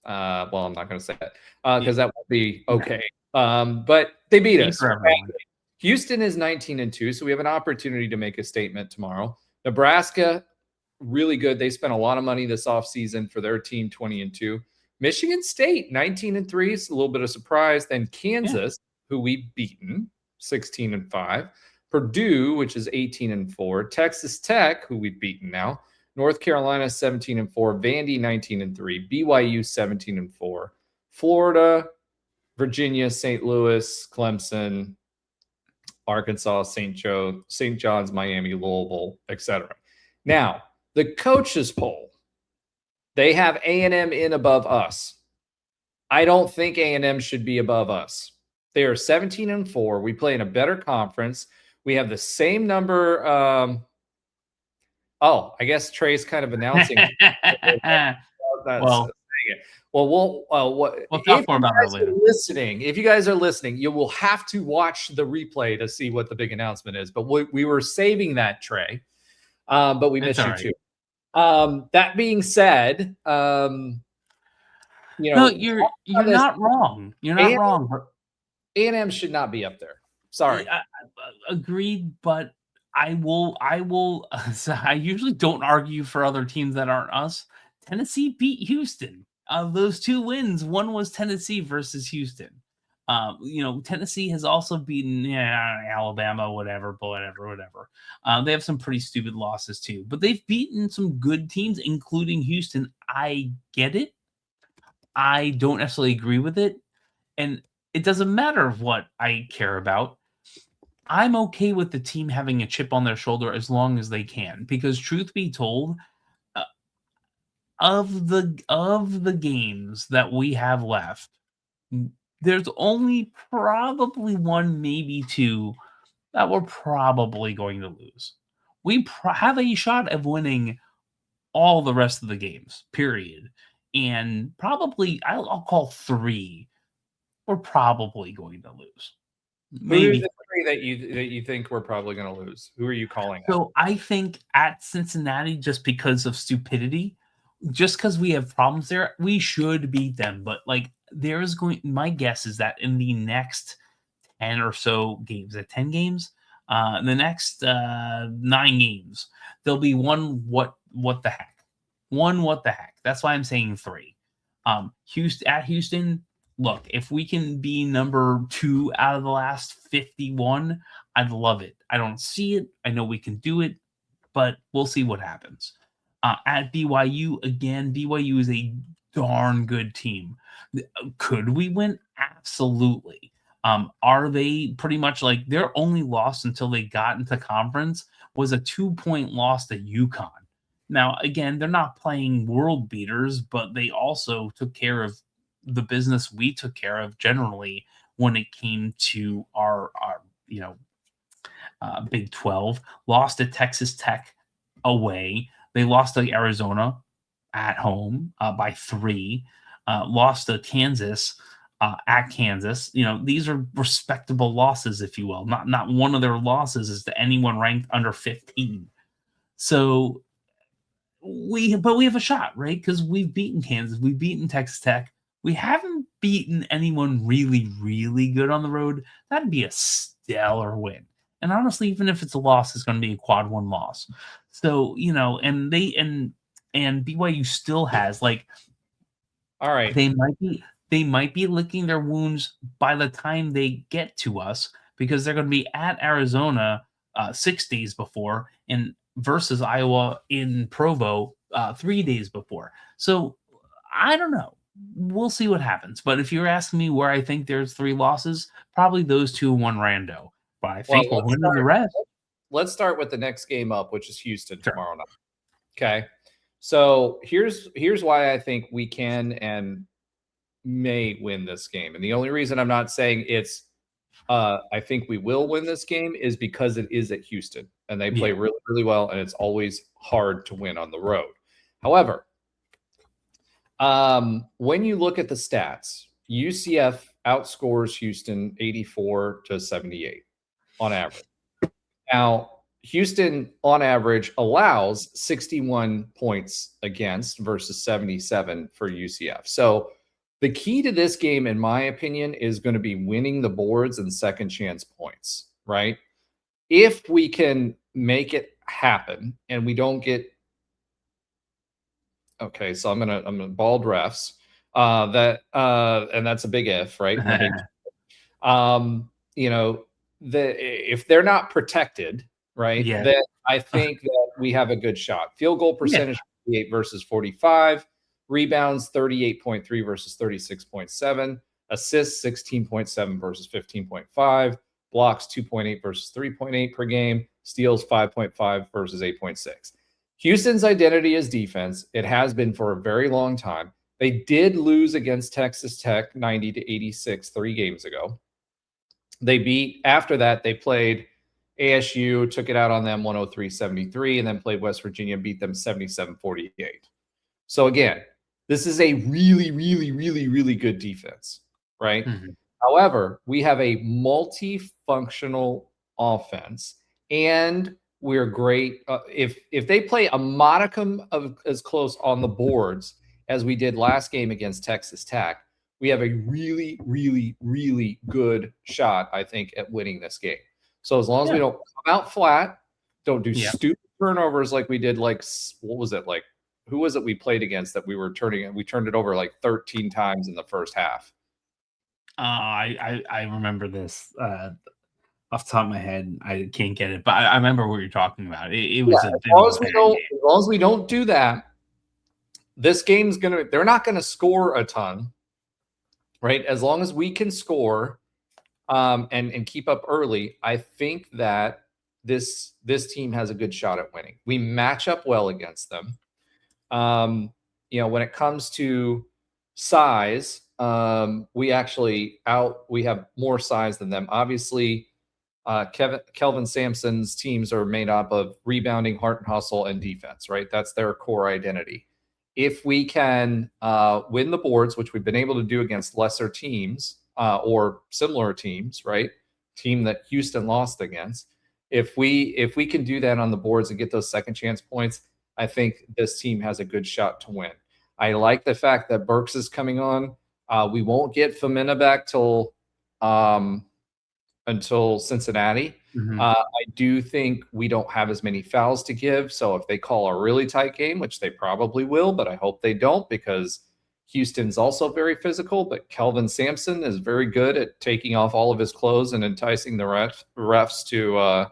S2: Well, I'm not going to say that because that won't be okay. But they beat us. Houston is 19-2, so we have an opportunity to make a statement tomorrow. Nebraska, really good. They spent a lot of money this offseason for their team, 20-2. Michigan State, 19-3, is a little bit of surprise. Then Kansas, who we've beaten, 16-5. Purdue, which is 18-4. Texas Tech, who we've beaten now. North Carolina, 17-4. Vandy, 19-3. BYU, 17-4. Florida, Virginia, St. Louis, Clemson, Arkansas, St. John's, Miami, Louisville, etc. Now, the coaches poll, they have A&M in above us. I don't think A&M should be above us. They are 17-4. We play in a better conference. We have the same number. I guess Trey's kind of announcing. We'll talk more about that later. If you guys are listening, you will have to watch the replay to see what the big announcement is. But we were saving that, Trey. But we missed you too. That being said,
S3: no, you're not wrong. You're not wrong.
S2: A&M should not be up there. Sorry.
S3: Agreed, but I will. I usually don't argue for other teams that aren't us. Tennessee beat Houston. Of those 2 wins, one was Tennessee versus Houston. Tennessee has also beaten Alabama, whatever. They have some pretty stupid losses too, but they've beaten some good teams, including Houston. I get it. I don't necessarily agree with it, and it doesn't matter what I care about. I'm okay with the team having a chip on their shoulder as long as they can, because truth be told, of the games that we have left, there's only probably 1, maybe 2 that we're probably going to lose. We have a shot of winning all the rest of the games, period. And probably, I'll call 3 we're probably going to lose.
S2: Maybe. Who are the 3 that you think we're probably going to lose? Who are you calling out?
S3: So I think at Cincinnati, just because of stupidity, just because we have problems there, we should beat them. But my guess is that in the next 10 or so games, at 10 games, the next 9 games, there'll be one what the heck. One what the heck. That's why I'm saying 3. Houston, look, if we can be number 2 out of the last 51, I'd love it. I don't see it. I know we can do it, but we'll see what happens. At BYU, again, BYU is a darn good team. Could we win? Absolutely. Are they pretty much their only loss until they got into conference was a 2-point loss to UConn? Now, again, they're not playing world beaters, but they also took care of the business we took care of generally when it came to our Big 12. Lost to Texas Tech away. They lost to Arizona at home by 3. Lost to Kansas at Kansas. These are respectable losses, if you will. Not one of their losses is to anyone ranked under 15. So we have a shot, right? Because we've beaten Kansas, we've beaten Texas Tech. We haven't beaten anyone really, really good on the road. That'd be a stellar win. And honestly, even if it's a loss, it's going to be a quad 1 loss. So, and BYU still has all right. They might be licking their wounds by the time they get to us, because they're going to be at Arizona 6 days before and versus Iowa in Provo 3 days before. So I don't know. We'll see what happens. But if you're asking me where I think there's 3 losses, probably those 2 and 1 rando. But I think we'll win the rest.
S2: Let's start with the next game up, which is Houston tomorrow night. Okay. So here's why I think we can and may win this game. And the only reason I'm not saying it's I think we will win this game is because it is at Houston and they play really, really well, and it's always hard to win on the road. However, when you look at the stats, UCF outscores Houston 84-78 on average. Now, Houston, on average, allows 61 points against versus 77 for UCF. So the key to this game, in my opinion, is going to be winning the boards and second chance points, right? If we can make it happen and we don't get okay, so I'm gonna bald refs. And that's a big if, right? And a big if they're not protected, right,
S3: Yeah.
S2: then I think that we have a good shot. Field goal percentage 48 versus 45, rebounds 38.3 versus 36.7, assists 16.7 versus 15.5, blocks 2.8 versus 3.8 per game, steals 5.5 versus 8.6. Houston's identity is defense. It has been for a very long time. They did lose against Texas Tech 90-86 3 games ago. After that, they played ASU, took it out on them 103-73, and then played West Virginia, beat them 77-48. So again, this is a really, really, really, really good defense, right? Mm-hmm. However, we have a multifunctional offense, and we're great. If they play a modicum of as close on the boards as we did last game against Texas Tech, we have a really, really, really good shot, I think, at winning this game. So as long as we don't come out flat, don't do stupid turnovers like we did, like, what was it? Like, who was it we played against that we were turning it? We turned it over like 13 times in the first half.
S3: I remember this off the top of my head. I can't get it, but I remember what you're talking about. It was
S2: as long as we don't do that, this game's they're not gonna score a ton, right? As long as we can score and keep up early, I think that this team has a good shot at winning. We match up well against them. When it comes to size, we have more size than them. Obviously, Kelvin Sampson's teams are made up of rebounding, heart and hustle, and defense, right? That's their core identity. If we can win the boards, which we've been able to do against lesser teams or similar teams, right? Team that Houston lost against. If we can do that on the boards and get those second chance points, I think this team has a good shot to win. I like the fact that Burks is coming on. We won't get Femina back until Cincinnati. Mm-hmm. I do think we don't have as many fouls to give. So if they call a really tight game, which they probably will, but I hope they don't, because Houston's also very physical. But Kelvin Sampson is very good at taking off all of his clothes and enticing the refs to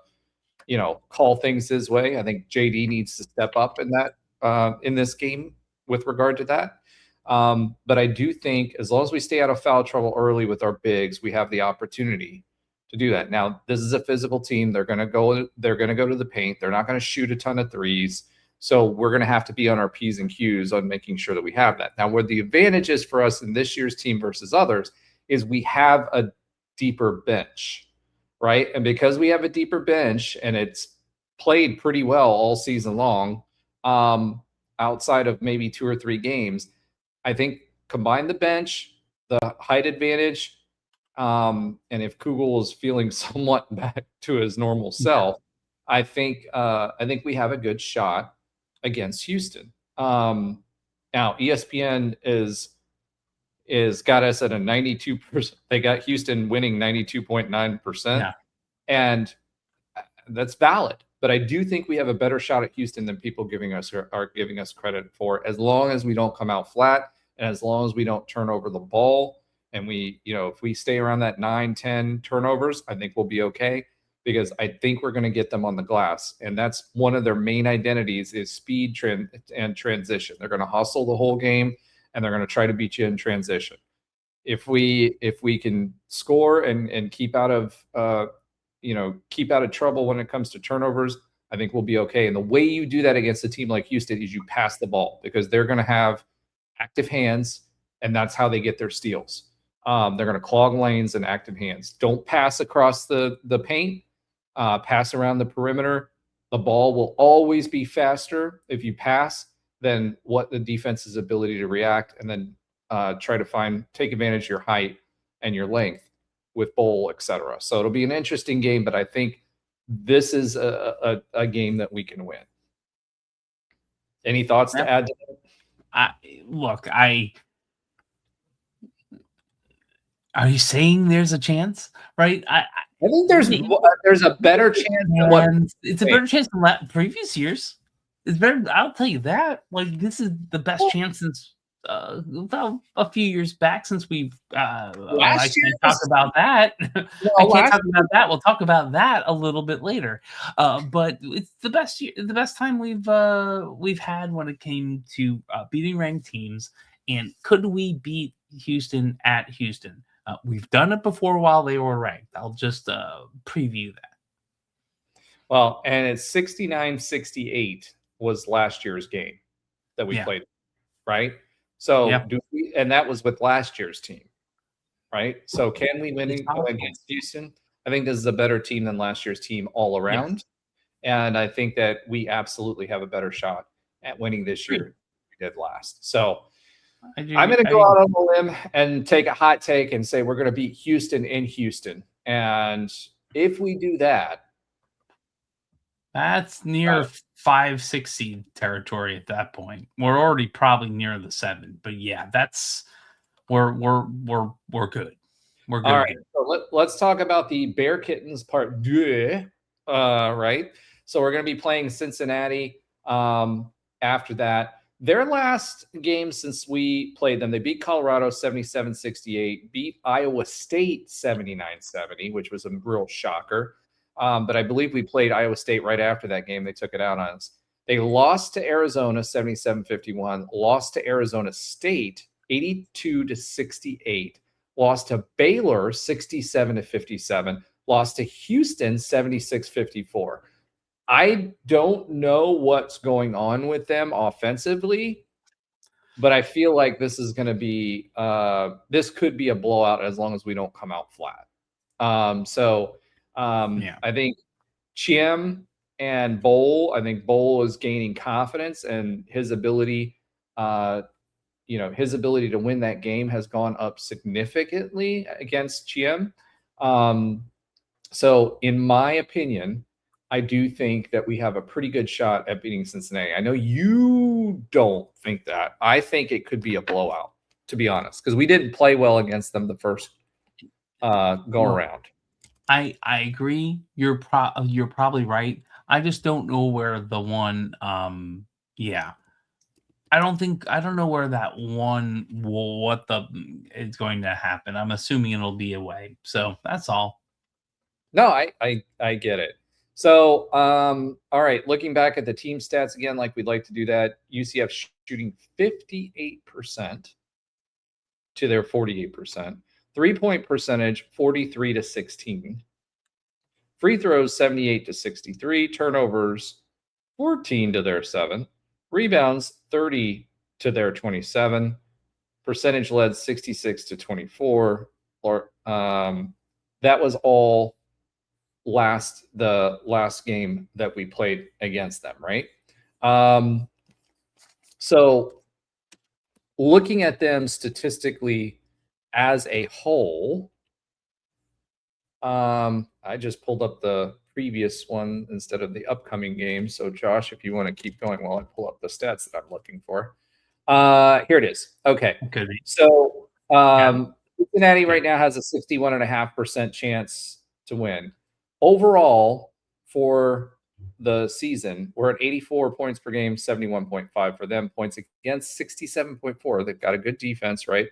S2: call things his way. I think JD needs to step up in this game with regard to that. But I do think as long as we stay out of foul trouble early with our bigs, we have the opportunity to do that. Now, this is a physical team. They're going to go to the paint. They're not going to shoot a ton of threes. So we're going to have to be on our P's and Q's on making sure that we have that. Now, where the advantage is for us in this year's team versus others is we have a deeper bench, right? And because we have a deeper bench and it's played pretty well all season long, outside of maybe 2 or 3 games, I think combine the bench, the height advantage, and if Kugel is feeling somewhat back to his normal self, I think we have a good shot against Houston. Now ESPN is got us at a 92%. They got Houston winning 92.9%, and that's valid. But I do think we have a better shot at Houston than people are giving us credit for, as long as we don't come out flat and as long as we don't turn over the ball. And if we stay around that 9-10 turnovers, I think we'll be okay, because I think we're going to get them on the glass. And that's one of their main identities is speed and transition. They're going to hustle the whole game and they're going to try to beat you in transition. If we can score and keep out of trouble when it comes to turnovers, I think we'll be okay. And the way you do that against a team like Houston is you pass the ball, because they're going to have active hands, and that's how they get their steals. They're going to clog lanes and active hands. Don't pass across the paint. Pass around the perimeter. The ball will always be faster if you pass than what the defense's ability to react, and then try to take advantage of your height and your length with bowl, etc. So it'll be an interesting game, but I think this is a game that we can win. Any thoughts to add to that?
S3: Are you saying there's a chance? Right?
S2: I think there's a better chance than what
S3: it's a better chance than previous years. It's better. I'll tell you that. Like, this is the best chance since a few years back, since we've I can't talk about that. I can't talk about that. We'll talk about that a little bit later. But it's the best time we've had when it came to beating ranked teams. And could we beat Houston at Houston? We've done it before while they were ranked. I'll just preview that.
S2: Well, and it's 69-68 was last year's game that we played, right? So and that was with last year's team, right? So can we win against Houston? I think this is a better team than last year's team all around. And I think that we absolutely have a better shot at winning this year than we did last. So I'm going to go out on the limb and take a hot take and say we're going to beat Houston in Houston. And if we do that,
S3: that's near 5-6 seed territory at that point. We're already probably near the 7, but yeah, that's we're good. We're good.
S2: All right. So let's talk about the Bear Kittens part 2. Right. So we're going to be playing Cincinnati after that. Their last game since we played them, they beat Colorado 77-68, beat Iowa State 79-70, which was a real shocker. But I believe we played Iowa State right after that game. They took it out on us. They lost to Arizona 77-51, lost to Arizona State 82-68, lost to Baylor 67-57, lost to Houston 76-54. I don't know what's going on with them offensively, but I feel like this is going to be this could be a blowout as long as we don't come out flat. I think Chiem and Bowl, I think Bowl is gaining confidence, and his ability, his ability to win that game has gone up significantly against Chiem. So in my opinion, I do think that we have a pretty good shot at beating Cincinnati. I know you don't think that. I think it could be a blowout, to be honest, because we didn't play well against them the first go around.
S3: I agree. You're probably right. I just don't know where the one. I don't know where that one. It's going to happen. I'm assuming it'll be away. So that's all.
S2: No, I get it. So, all right, looking back at the team stats again, like we'd like to do that, UCF shooting 58% to their 48%. 3-point percentage, 43-16. Free throws, 78-63. Turnovers, 14 to their 7. Rebounds, 30 to their 27. Percentage led, 66-24. That was all the last game that we played against them, right? So looking at them statistically as a whole, I just pulled up the previous one instead of the upcoming game. So Josh, if you want to keep going while I pull up the stats that I'm looking for. Here it is. Okay. So Cincinnati right now has a 61.5% chance to win. Overall, for the season, we're at 84 points per game, 71.5 for them. Points against, 67.4. They've got a good defense, right?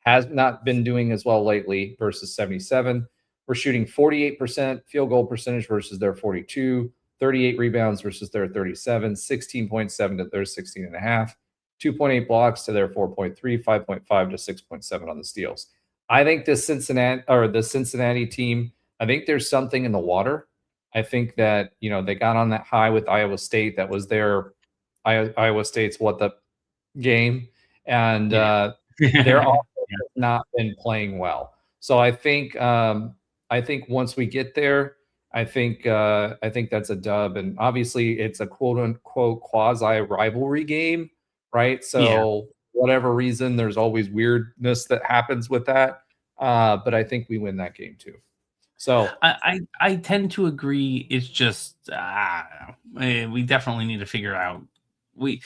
S2: Has not been doing as well lately versus 77. We're shooting 48% field goal percentage versus their 42, 38 rebounds versus their 37, 16.7 to their 16.5, 2.8 blocks to their 4.3, 5.5 to 6.7 on the steals. I think the Cincinnati team, I think there's something in the water. I think that, they got on that high with Iowa State. That was their Iowa State's game. And their offense has not been playing well. So I think once we get there, I think that's a dub. And obviously it's a quote unquote quasi rivalry game, right? So whatever reason, there's always weirdness that happens with that. But I think we win that game too. So
S3: I tend to agree. It's just we definitely need to figure out we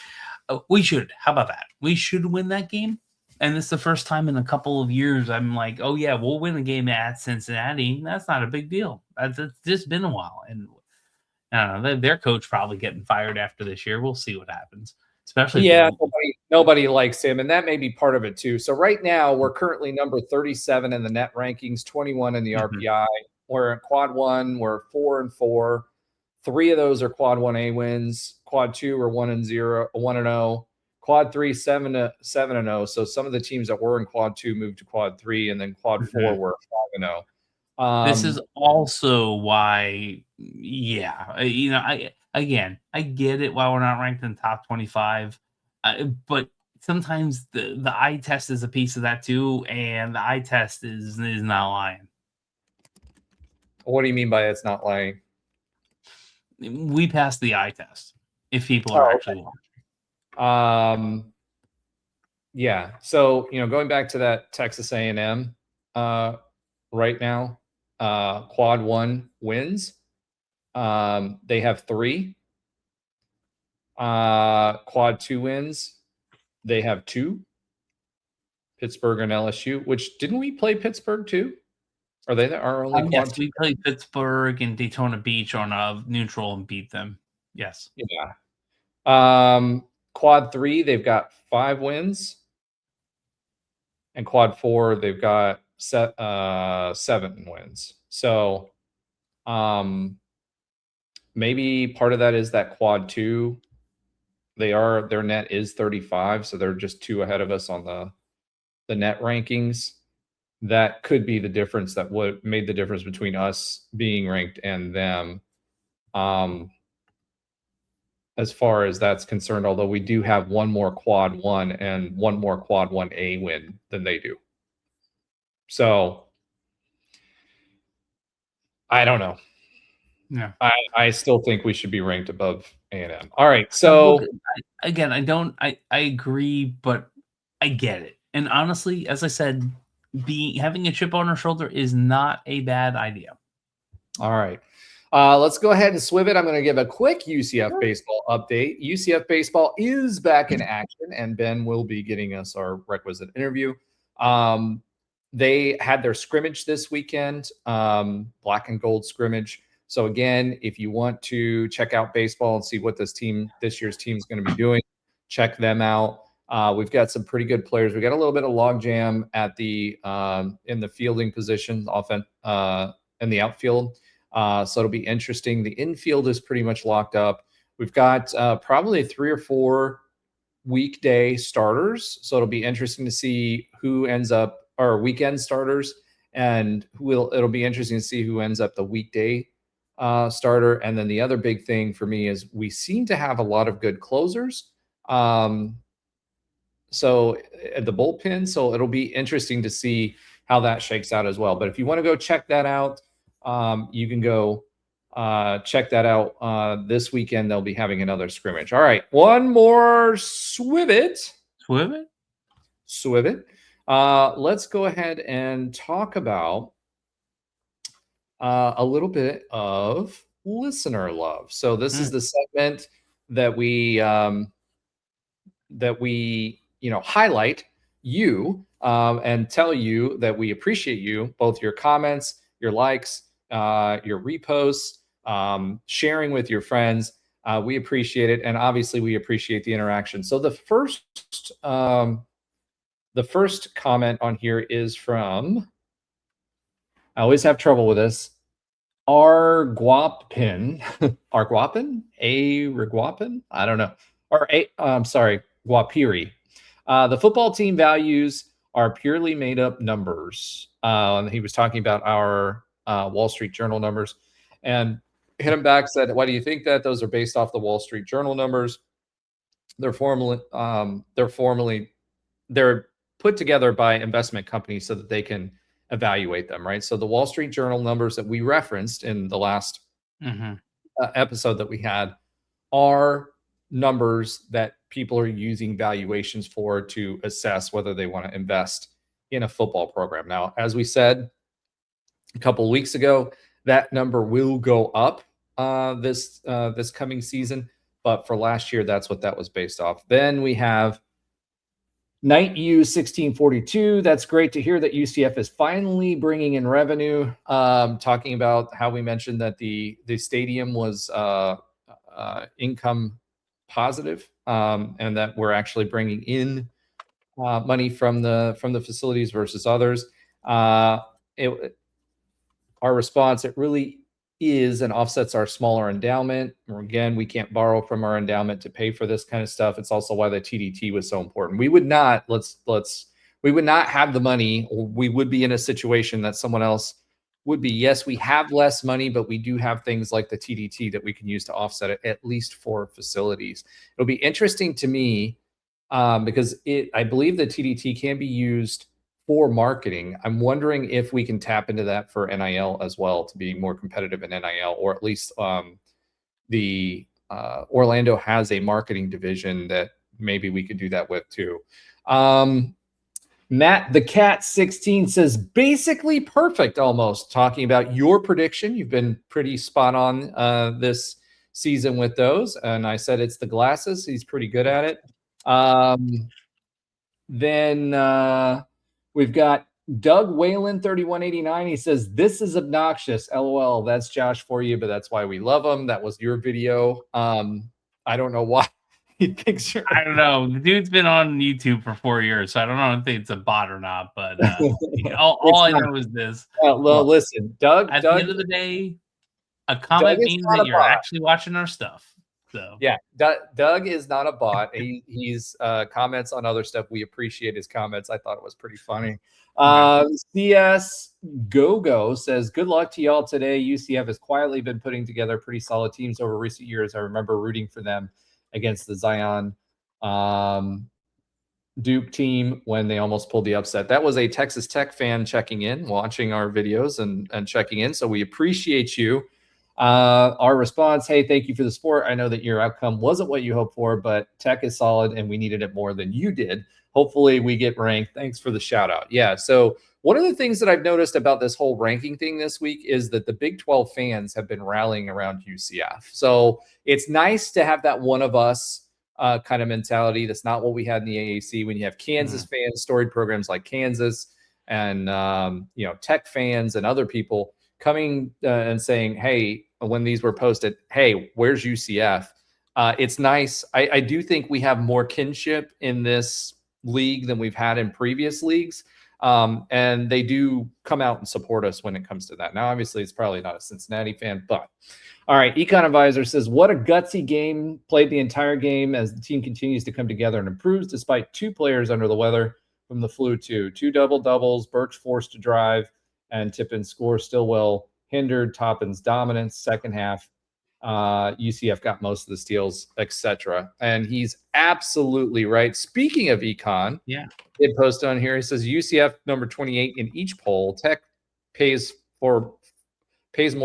S3: should. How about that? We should win that game. And this is the first time in a couple of years I'm like, oh yeah, we'll win a game at Cincinnati. That's not a big deal. It's just been a while, and I don't know. Their coach probably getting fired after this year. We'll see what happens. Especially
S2: nobody likes him, and that may be part of it too. So right now we're currently number 37 in the net rankings, 21 in the RPI. We're at quad 1. We're 4-4. 3 of those are quad 1A wins. Quad 2 are 1-0. Quad 3 7-0. So some of the teams that were in quad 2 moved to quad 3, and then quad 4 were 5-0.
S3: This is also why, I get it why we're not ranked in the top 25, but sometimes the eye test is a piece of that too, and the eye test is not lying.
S2: What do you mean by it's not lying?
S3: We passed the eye test if people are actually
S2: watching. Yeah. So, going back to that Texas A&M right now, quad 1 wins. They have 3. Quad 2 wins. They have 2. Pittsburgh and LSU, which didn't we play Pittsburgh too? Are they our only quad?
S3: Yes, we played Pittsburgh and Daytona Beach on a neutral and beat them. Yes.
S2: Yeah. Quad 3, they've got 5 wins. And quad 4, they've got 7 wins. So maybe part of that is that quad 2, their net is 35, so they're just 2 ahead of us on the net rankings. That could be the difference that what made the difference between us being ranked and them. As far as that's concerned, although we do have 1 more quad 1 and 1 more quad 1A win than they do. So I don't know.
S3: Yeah.
S2: I still think we should be ranked above A&M. All right. So
S3: I agree, but I get it. And honestly, as I said, having a chip on our shoulder is not a bad idea.
S2: All right. Let's go ahead and swiv it. I'm going to give a quick UCF baseball update. UCF baseball is back in action, and Ben will be getting us our requisite interview. They had their scrimmage this weekend, black and gold scrimmage. So again, if you want to check out baseball and see what this year's team is going to be doing, check them out. We've got some pretty good players. We got a little bit of logjam at in the fielding position, in the outfield. So it'll be interesting. The infield is pretty much locked up. We've got probably 3 or 4 weekday starters. So it'll be interesting to see who ends up, or weekend starters, and it'll be interesting to see who ends up the weekday starter. And then the other big thing for me is we seem to have a lot of good closers. So at the bullpen, so it'll be interesting to see how that shakes out as well. But if you want to go check that out, you can go check that out this weekend. They'll be having another scrimmage. All right, one more swiv it. Let's go ahead and talk about a little bit of listener love. So this is the segment that we highlight you and tell you that we appreciate you, both your comments, your likes, your reposts, sharing with your friends. We appreciate it, and obviously we appreciate the interaction. So the first comment on here is from, I always have trouble with this, Arguapin, I don't know, I'm sorry, Guapiri. The football team values are purely made up numbers. He was talking about our Wall Street Journal numbers, and hit him back, said, why do you think that? Those are based off the Wall Street Journal numbers. They're put together by investment companies so that they can evaluate them, right? So the Wall Street Journal numbers that we referenced in the last episode that we had are numbers that people are using valuations for to assess whether they want to invest in a football program. Now, as we said, a couple of weeks ago. That number will go up this coming season, but for last year, that's what that was based off. Then we have Knight U 1642. That's great to hear that UCF is finally bringing in revenue. Talking about how we mentioned that the stadium was income positive, and that we're actually bringing in money from the facilities versus others. Our response, it really is and offsets our smaller endowment. Again, we can't borrow from our endowment to pay for this kind of stuff. It's also why the TDT was so important. We would not we would not have the money, or we would be in a situation that someone else would be. Yes, we have less money, but we do have things like the TDT that we can use to offset it, at least for facilities. It'll be interesting to me because I believe the TDT can be used for marketing. I'm wondering if we can tap into that for NIL as well to be more competitive in NIL, or at least the Orlando has a marketing division that maybe we could do that with too. Matt the Cat 16 says basically perfect, almost, talking about your prediction. You've been pretty spot on this season with those, and I said it's the glasses. He's pretty good at it. Then we've got Doug Whalen 3189. He says, this is obnoxious. LOL. That's Josh for you, but that's why we love him. That was your video. I don't know why he thinks you're.
S3: I don't know. The dude's been on YouTube for 4 years, so I don't know if it's a bot or not. But all I know is this.
S2: Well, listen, Doug.
S3: At the end of the day, a comment means that you're actually watching our stuff. So
S2: yeah, Doug is not a bot. He's comments on other stuff. We appreciate his comments. I thought it was pretty funny. CS Go says, good luck to y'all today. UCF has quietly been putting together pretty solid teams over recent years. I remember rooting for them against the Zion Duke team when they almost pulled the upset. That was a Texas Tech fan checking in, watching our videos and checking in. So we appreciate you. Our response, hey, thank you for the support. I know that your outcome wasn't what you hoped for, but Tech is solid and we needed it more than you did. Hopefully we get ranked. Thanks for the shout out. Yeah. So one of the things that I've noticed about this whole ranking thing this week is that the Big 12 fans have been rallying around UCF. So it's nice to have that one of us kind of mentality. That's not what we had in the AAC. When you have Kansas fans, storied programs like Kansas, and Tech fans and other people coming and saying, hey, when these were posted, hey, where's UCF? It's nice. I do think we have more kinship in this league than we've had in previous leagues. And they do come out and support us when it comes to that. Now, obviously, it's probably not a Cincinnati fan, but all right. Econ Advisor says, what a gutsy game. Played the entire game as the team continues to come together and improves despite two players under the weather from the flu too. Two double-doubles, Burks forced to drive, and Tippin score Stillwell hindered Toppin's dominance. Second half, UCF got most of the steals, etc. And he's absolutely right. Speaking of econ, did post on here. He says UCF number 28 in each poll. Tech pays more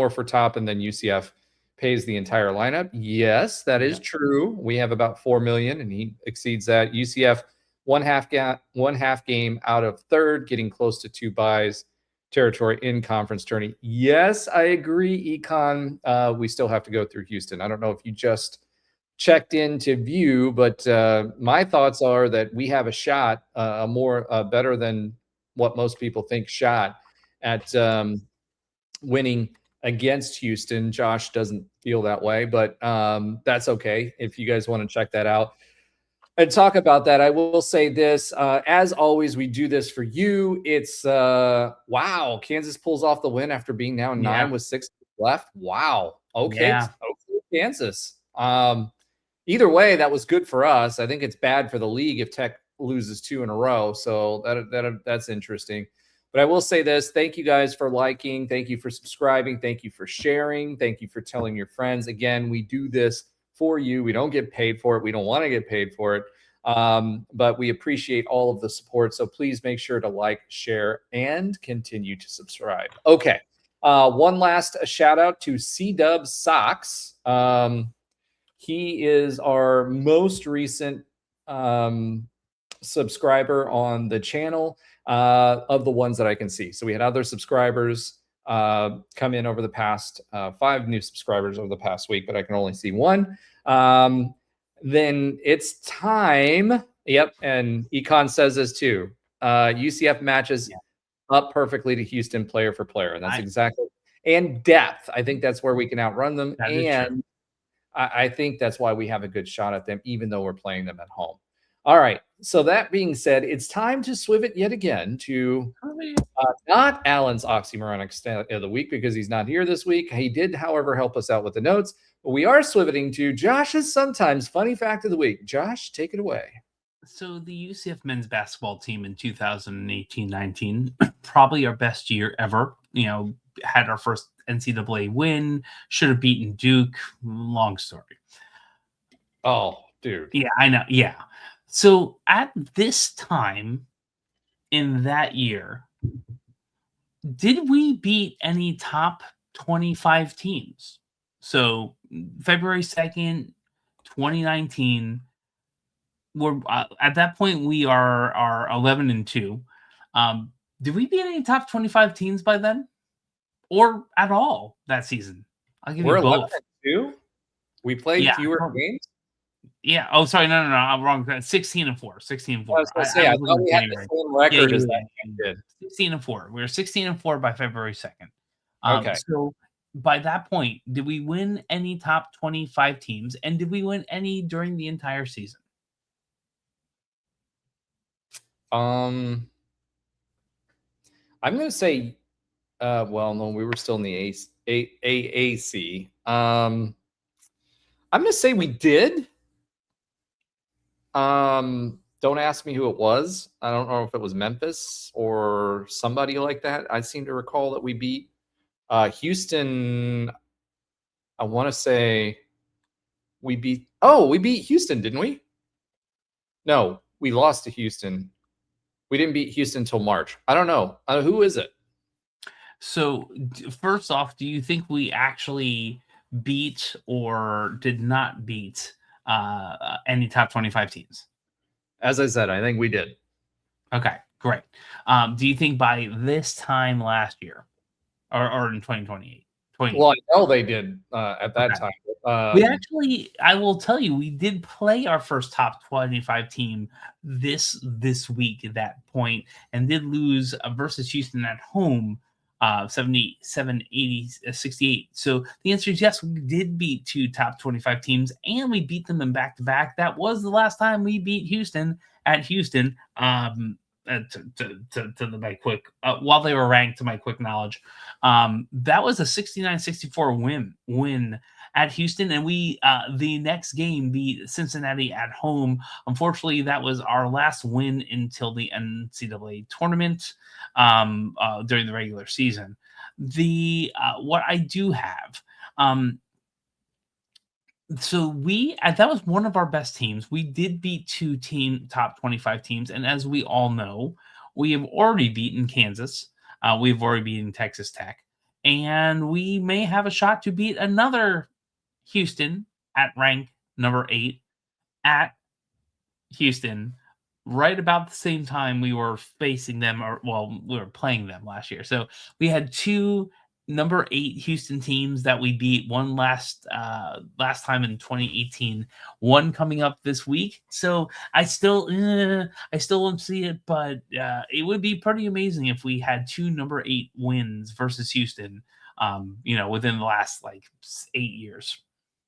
S2: for Toppin than UCF pays the entire lineup. Yes, that is true. We have about 4 million, and he exceeds that. UCF one half game out of third, getting close to 2 buys. Territory in conference tourney. Yes, I agree, Econ. We still have to go through Houston. I don't know if you just checked into view, but my thoughts are that we have a shot, a more better than what most people think shot at winning against Houston. Josh doesn't feel that way, but that's okay if you guys want to check that out and talk about that. I will say this, as always, we do this for you. It's wow, Kansas pulls off the win after being down 9 with 6 left. Wow. Okay, Kansas. Either way, that was good for us. I think it's bad for the league if Tech loses 2 in a row. So that's interesting. But I will say this, thank you guys for liking, thank you for subscribing, thank you for sharing, thank you for telling your friends. Again, we do this for you. We don't get paid for it. We don't want to get paid for it. But we appreciate all of the support. So please make sure to like, share, and continue to subscribe. Okay. One last shout out to C-Dub Socks. He is our most recent subscriber on the channel of the ones that I can see. So we had other subscribers come in over the past 5 new subscribers over the past week, but I can only see one. Then it's time. Yep. And Econ says this too. UCF matches up perfectly to Houston player for player. And that's exactly, and depth. I think that's where we can outrun them. And I think that's why we have a good shot at them, even though we're playing them at home. All right. So that being said, it's time to swivot yet again to not Alan's oxymoronic stat of the week, because he's not here this week. He did, however, help us out with the notes. But we are swiveting to Josh's sometimes funny fact of the week. Josh, take it away.
S3: So the UCF men's basketball team in 2018-19, probably our best year ever. Had our first NCAA win, should have beaten Duke. Long story.
S2: Oh, dude.
S3: Yeah, I know. Yeah. So at this time in that year, did we beat any top 25 teams? So February 2nd, 2019, we're at that point we are 11-2. Did we beat any top 25 teams by then, or at all that season? I'll give you both.
S2: 11-2. We played fewer games.
S3: Yeah. Oh, sorry. No. I'm wrong. 16-4. 16-4.
S2: I was going to say, I thought we had the same record as that team did.
S3: 16-4. We were 16-4 by February 2nd.
S2: Okay.
S3: So by that point, did we win any top 25 teams, and did we win any during the entire season?
S2: I'm going to say, well, no, we were still in the AAC. I'm going to say we did. Don't ask me who it was. I don't know if it was Memphis or somebody like that. I seem to recall that we beat Houston. I want to say we beat Houston, didn't we? No, we lost to Houston. We didn't beat Houston until March. I don't know. Who is it?
S3: So first off, do you think we actually beat or did not beat any top 25 teams?
S2: As I said, I think we did.
S3: Okay, great. Do you think by this time last year or in 2028?
S2: Well, I know they did at that time.
S3: We actually, I will tell you, we did play our first top 25 team this week at that point, and did lose versus Houston at home, 77-68. So the answer is yes, we did beat 2 top 25 teams, and we beat them in back-to-back. That was the last time we beat Houston at Houston. To my quick, while they were ranked, to my quick knowledge, that was a 69-64 win at Houston, and we the next game beat Cincinnati at home. Unfortunately, that was our last win until the NCAA tournament during the regular season. The what I do have, so that was one of our best teams. We did beat 2 top 25 teams, and as we all know, we have already beaten Kansas. We've already beaten Texas Tech, and we may have a shot to beat another Houston at rank number 8 at Houston right about the same time we were facing them, we were playing them last year. So we had 2 number 8 Houston teams that we beat, one last time in 2018, one coming up this week. So I still don't see it, but it would be pretty amazing if we had 2 number 8 wins versus Houston, within the last 8 years.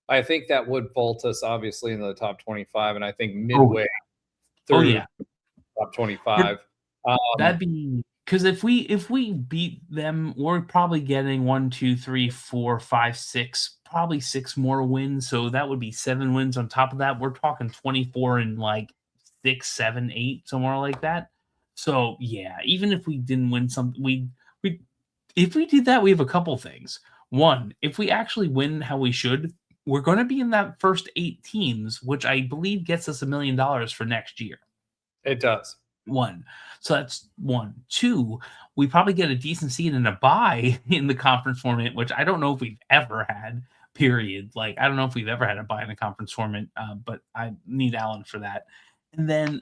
S2: I think that would vault us obviously in the top 25, and I think midway through top 25.
S3: That'd be, because if we beat them, we're probably getting 1, 2, 3, 4, 5, 6, probably 6 more wins. So that would be 7 wins on top of that. We're talking 24 and 6, 7, 8, somewhere like that. So yeah, even if we didn't win something, if we did that, we have a couple things. One, if we actually win how we should, we're going to be in that first 8 teams, which I believe gets us $1 million for next year.
S2: It does.
S3: 1. So that's 1. 2, we probably get a decent seed and a bye in the conference format, which I don't know if we've ever had, period. I don't know if we've ever had a bye in the conference format, but I need Alan for that. And then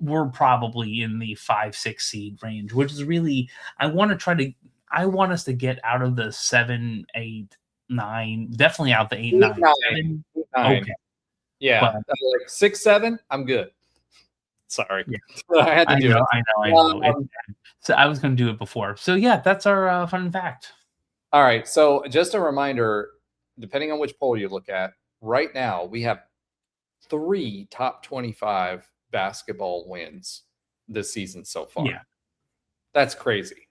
S3: we're probably in the 5-6 seed range, which is really, I want to try to, I want us to get out of the 7, 8, 9, definitely out the 8,
S2: 8,
S3: 9,
S2: 9.
S3: 7.
S2: 8, 9.
S3: Okay.
S2: Yeah.
S3: But,
S2: Like 6, 7, I'm good. Sorry.
S3: Yeah.
S2: I had to do it.
S3: I know. So I was going to do it before. So yeah, that's our fun fact.
S2: All right. So just a reminder, depending on which poll you look at, right now we have 3 top 25 basketball wins this season so far.
S3: Yeah.
S2: That's crazy.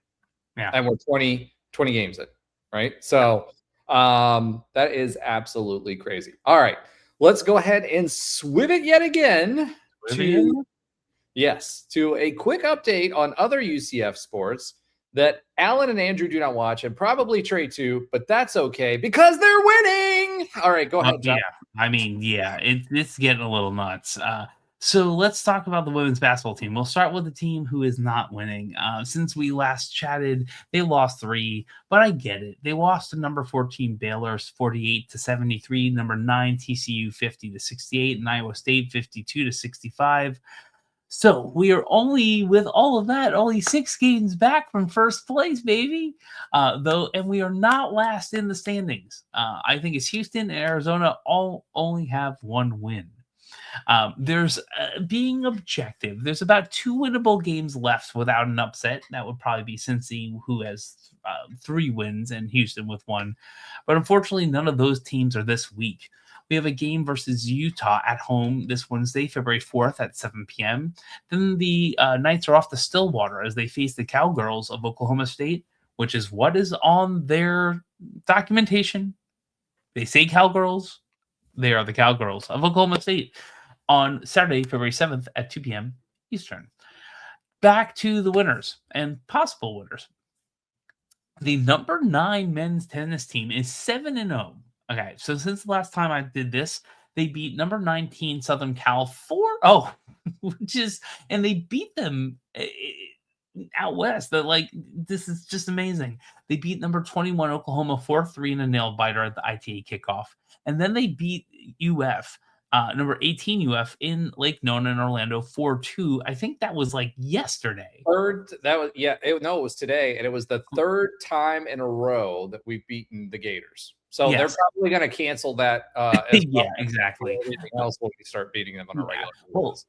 S3: Yeah.
S2: And we're 20 games in, right? So that is absolutely crazy. All right. Let's go ahead and swim it yet again to a quick update on other UCF sports that Alan and Andrew do not watch, and probably Trey too, but that's okay because they're winning. All right, go ahead, John.
S3: Yeah, I mean, it's getting a little nuts. So let's talk about the women's basketball team. We'll start with the team who is not winning. Since we last chatted, they lost 3, but I get it. They lost to number 14 Baylor 48-73, number 9 TCU 50-68, and Iowa State 52-65. So we are only, with all of that, only 6 games back from first place, baby. And we are not last in the standings. I think it's Houston and Arizona all only have 1 win. There's being objective. There's about 2 winnable games left without an upset. That would probably be Cincy, who has 3 wins, and Houston with 1. But unfortunately, none of those teams are this week. We have a game versus Utah at home this Wednesday, February 4th at 7 p.m. Then the Knights are off to Stillwater as they face the Cowgirls of Oklahoma State, which is what is on their documentation. They say Cowgirls. They are the Cowgirls of Oklahoma State on Saturday, February 7th at 2 p.m. Eastern. Back to the winners and possible winners. The number 9 men's tennis team is 7-0. Okay, so since the last time I did this, they beat number 19 Southern Cal 4-0, and they beat them out west. This is just amazing. They beat number 21 Oklahoma 4-3 in a nail biter at the ITA kickoff, and then they beat UF. Number 18 UF in Lake Nona in Orlando 4-2. I think that was like yesterday.
S2: It was today, and it was the 3rd time in a row that we've beaten the Gators. So they're probably going to cancel that.
S3: Exactly.
S2: Everything else will start beating them on a regular.
S3: Well,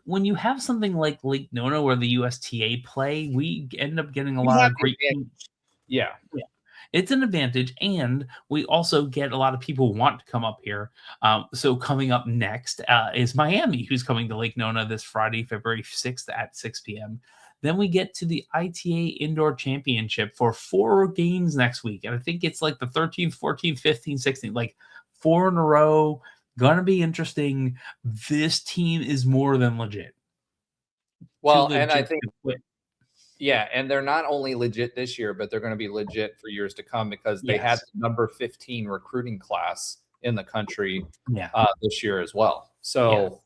S3: when you have something like Lake Nona where the USTA play, we end up getting a lot of great teams. Yeah. It's an advantage, and we also get a lot of people who want to come up here. So coming up next is Miami, who's coming to Lake Nona this Friday, February 6th at 6 p.m. Then we get to the ITA Indoor Championship for 4 games next week. And I think it's like the 13th, 14th, 15th, 16th, like 4 in a row. Gonna be interesting. This team is more than legit.
S2: Well, and I think... Yeah, and they're not only legit this year, but they're going to be legit for years to come because they had the number 15 recruiting class in the country this year as well. So,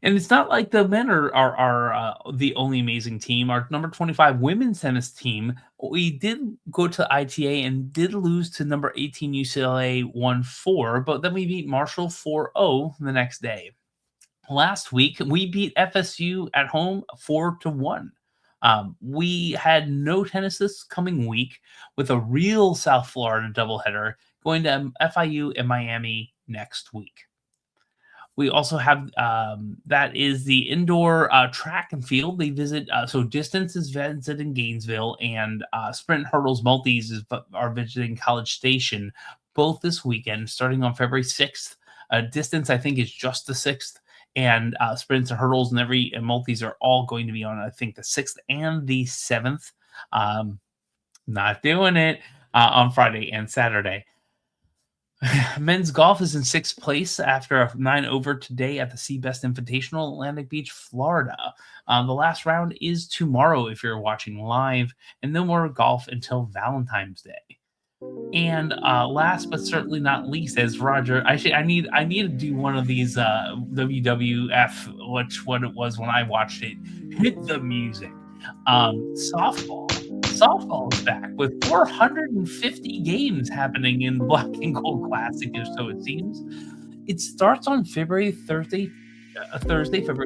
S3: and it's not like the men are the only amazing team. Our number 25 women's tennis team, we did go to ITA and did lose to number 18 UCLA 1-4, but then we beat Marshall 4-0 the next day. Last week, we beat FSU at home 4-1. We had no tennis this coming week with a real South Florida doubleheader going to FIU and Miami next week. We also have that is the indoor track and field. They visit so distance is visited in Gainesville, and sprint hurdles multis are visiting College Station both this weekend, starting on February 6th. Distance I think is just the 6th. And sprints and hurdles and multis are all going to be on, I think, the 6th and the 7th. Not doing it on Friday and Saturday. Men's golf is in 6th place after a 9-over today at the Seabest Invitational, Atlantic Beach, Florida. The last round is tomorrow if you're watching live, and no more golf until Valentine's Day. And last but certainly not least, as Roger, I need to do one of these WWF, what it was when I watched it. Hit the music. Softball is back with 450 games happening in the Black and Gold Classic, or so it seems. It starts on Thursday, February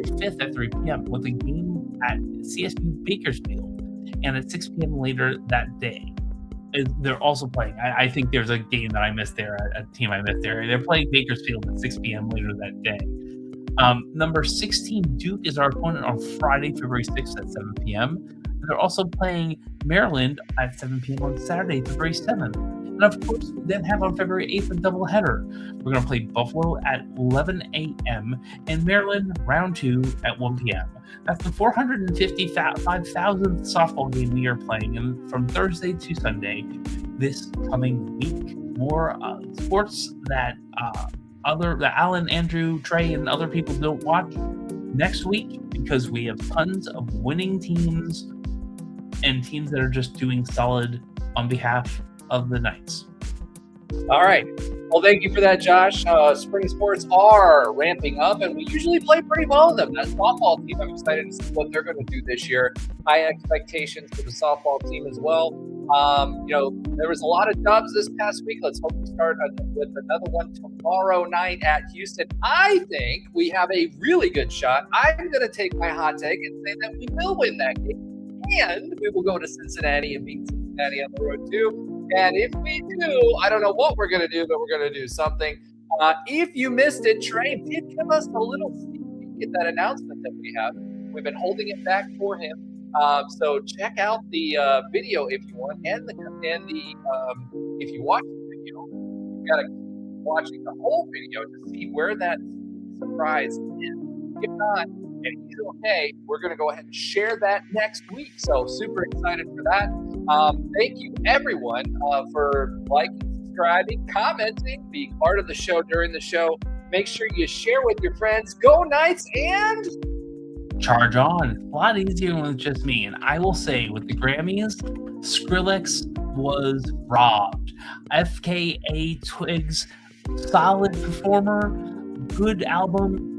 S3: 5th at 3 p.m. with a game at CSU Bakersfield. and at 6 p.m. later that day, they're also playing. I think there's a game that I missed there, a team I missed there. They're playing Bakersfield at 6 p.m. later that day. Number 16, Duke, is our opponent on Friday, February 6th at 7 p.m. And they're also playing Maryland at 7 p.m. on Saturday, February 7th. And of course, we then have on February 8th a doubleheader. We're going to play Buffalo at 11 a.m. and Maryland round 2 at 1 p.m. That's the 455,000th softball game we are playing from Thursday to Sunday this coming week. More sports that Alan, Andrew, Trey, and other people don't watch next week, because we have tons of winning teams and teams that are just doing solid on behalf of the Knights.
S2: All right. Well, thank you for that, Josh. Spring sports are ramping up, and we usually play pretty well with them. That softball team, I'm excited to see what they're going to do this year. High expectations for the softball team as well. There was a lot of dubs this past week. Let's hope we start with another one tomorrow night at Houston. I think we have a really good shot. I'm going to take my hot take and say that we will win that game, and we will go to Cincinnati and beat Cincinnati on the road too. And if we do, I don't know what we're going to do, but we're going to do something. If you missed it, Trey did give us a little sneak peek at that announcement that we have. We've been holding it back for him. So check out the video if you want, and if you watch the video, you got to keep watching the whole video to see where that surprise is. If not, and he's okay, we're going to go ahead and share that next week. So super excited for that. Thank you, everyone, for liking, subscribing, commenting, being part of the show during the show. Make sure you share with your friends. Go Knights and
S3: charge on. A lot easier when it's just me. And I will say, with the Grammys, Skrillex was robbed. FKA Twigs, solid performer, good album.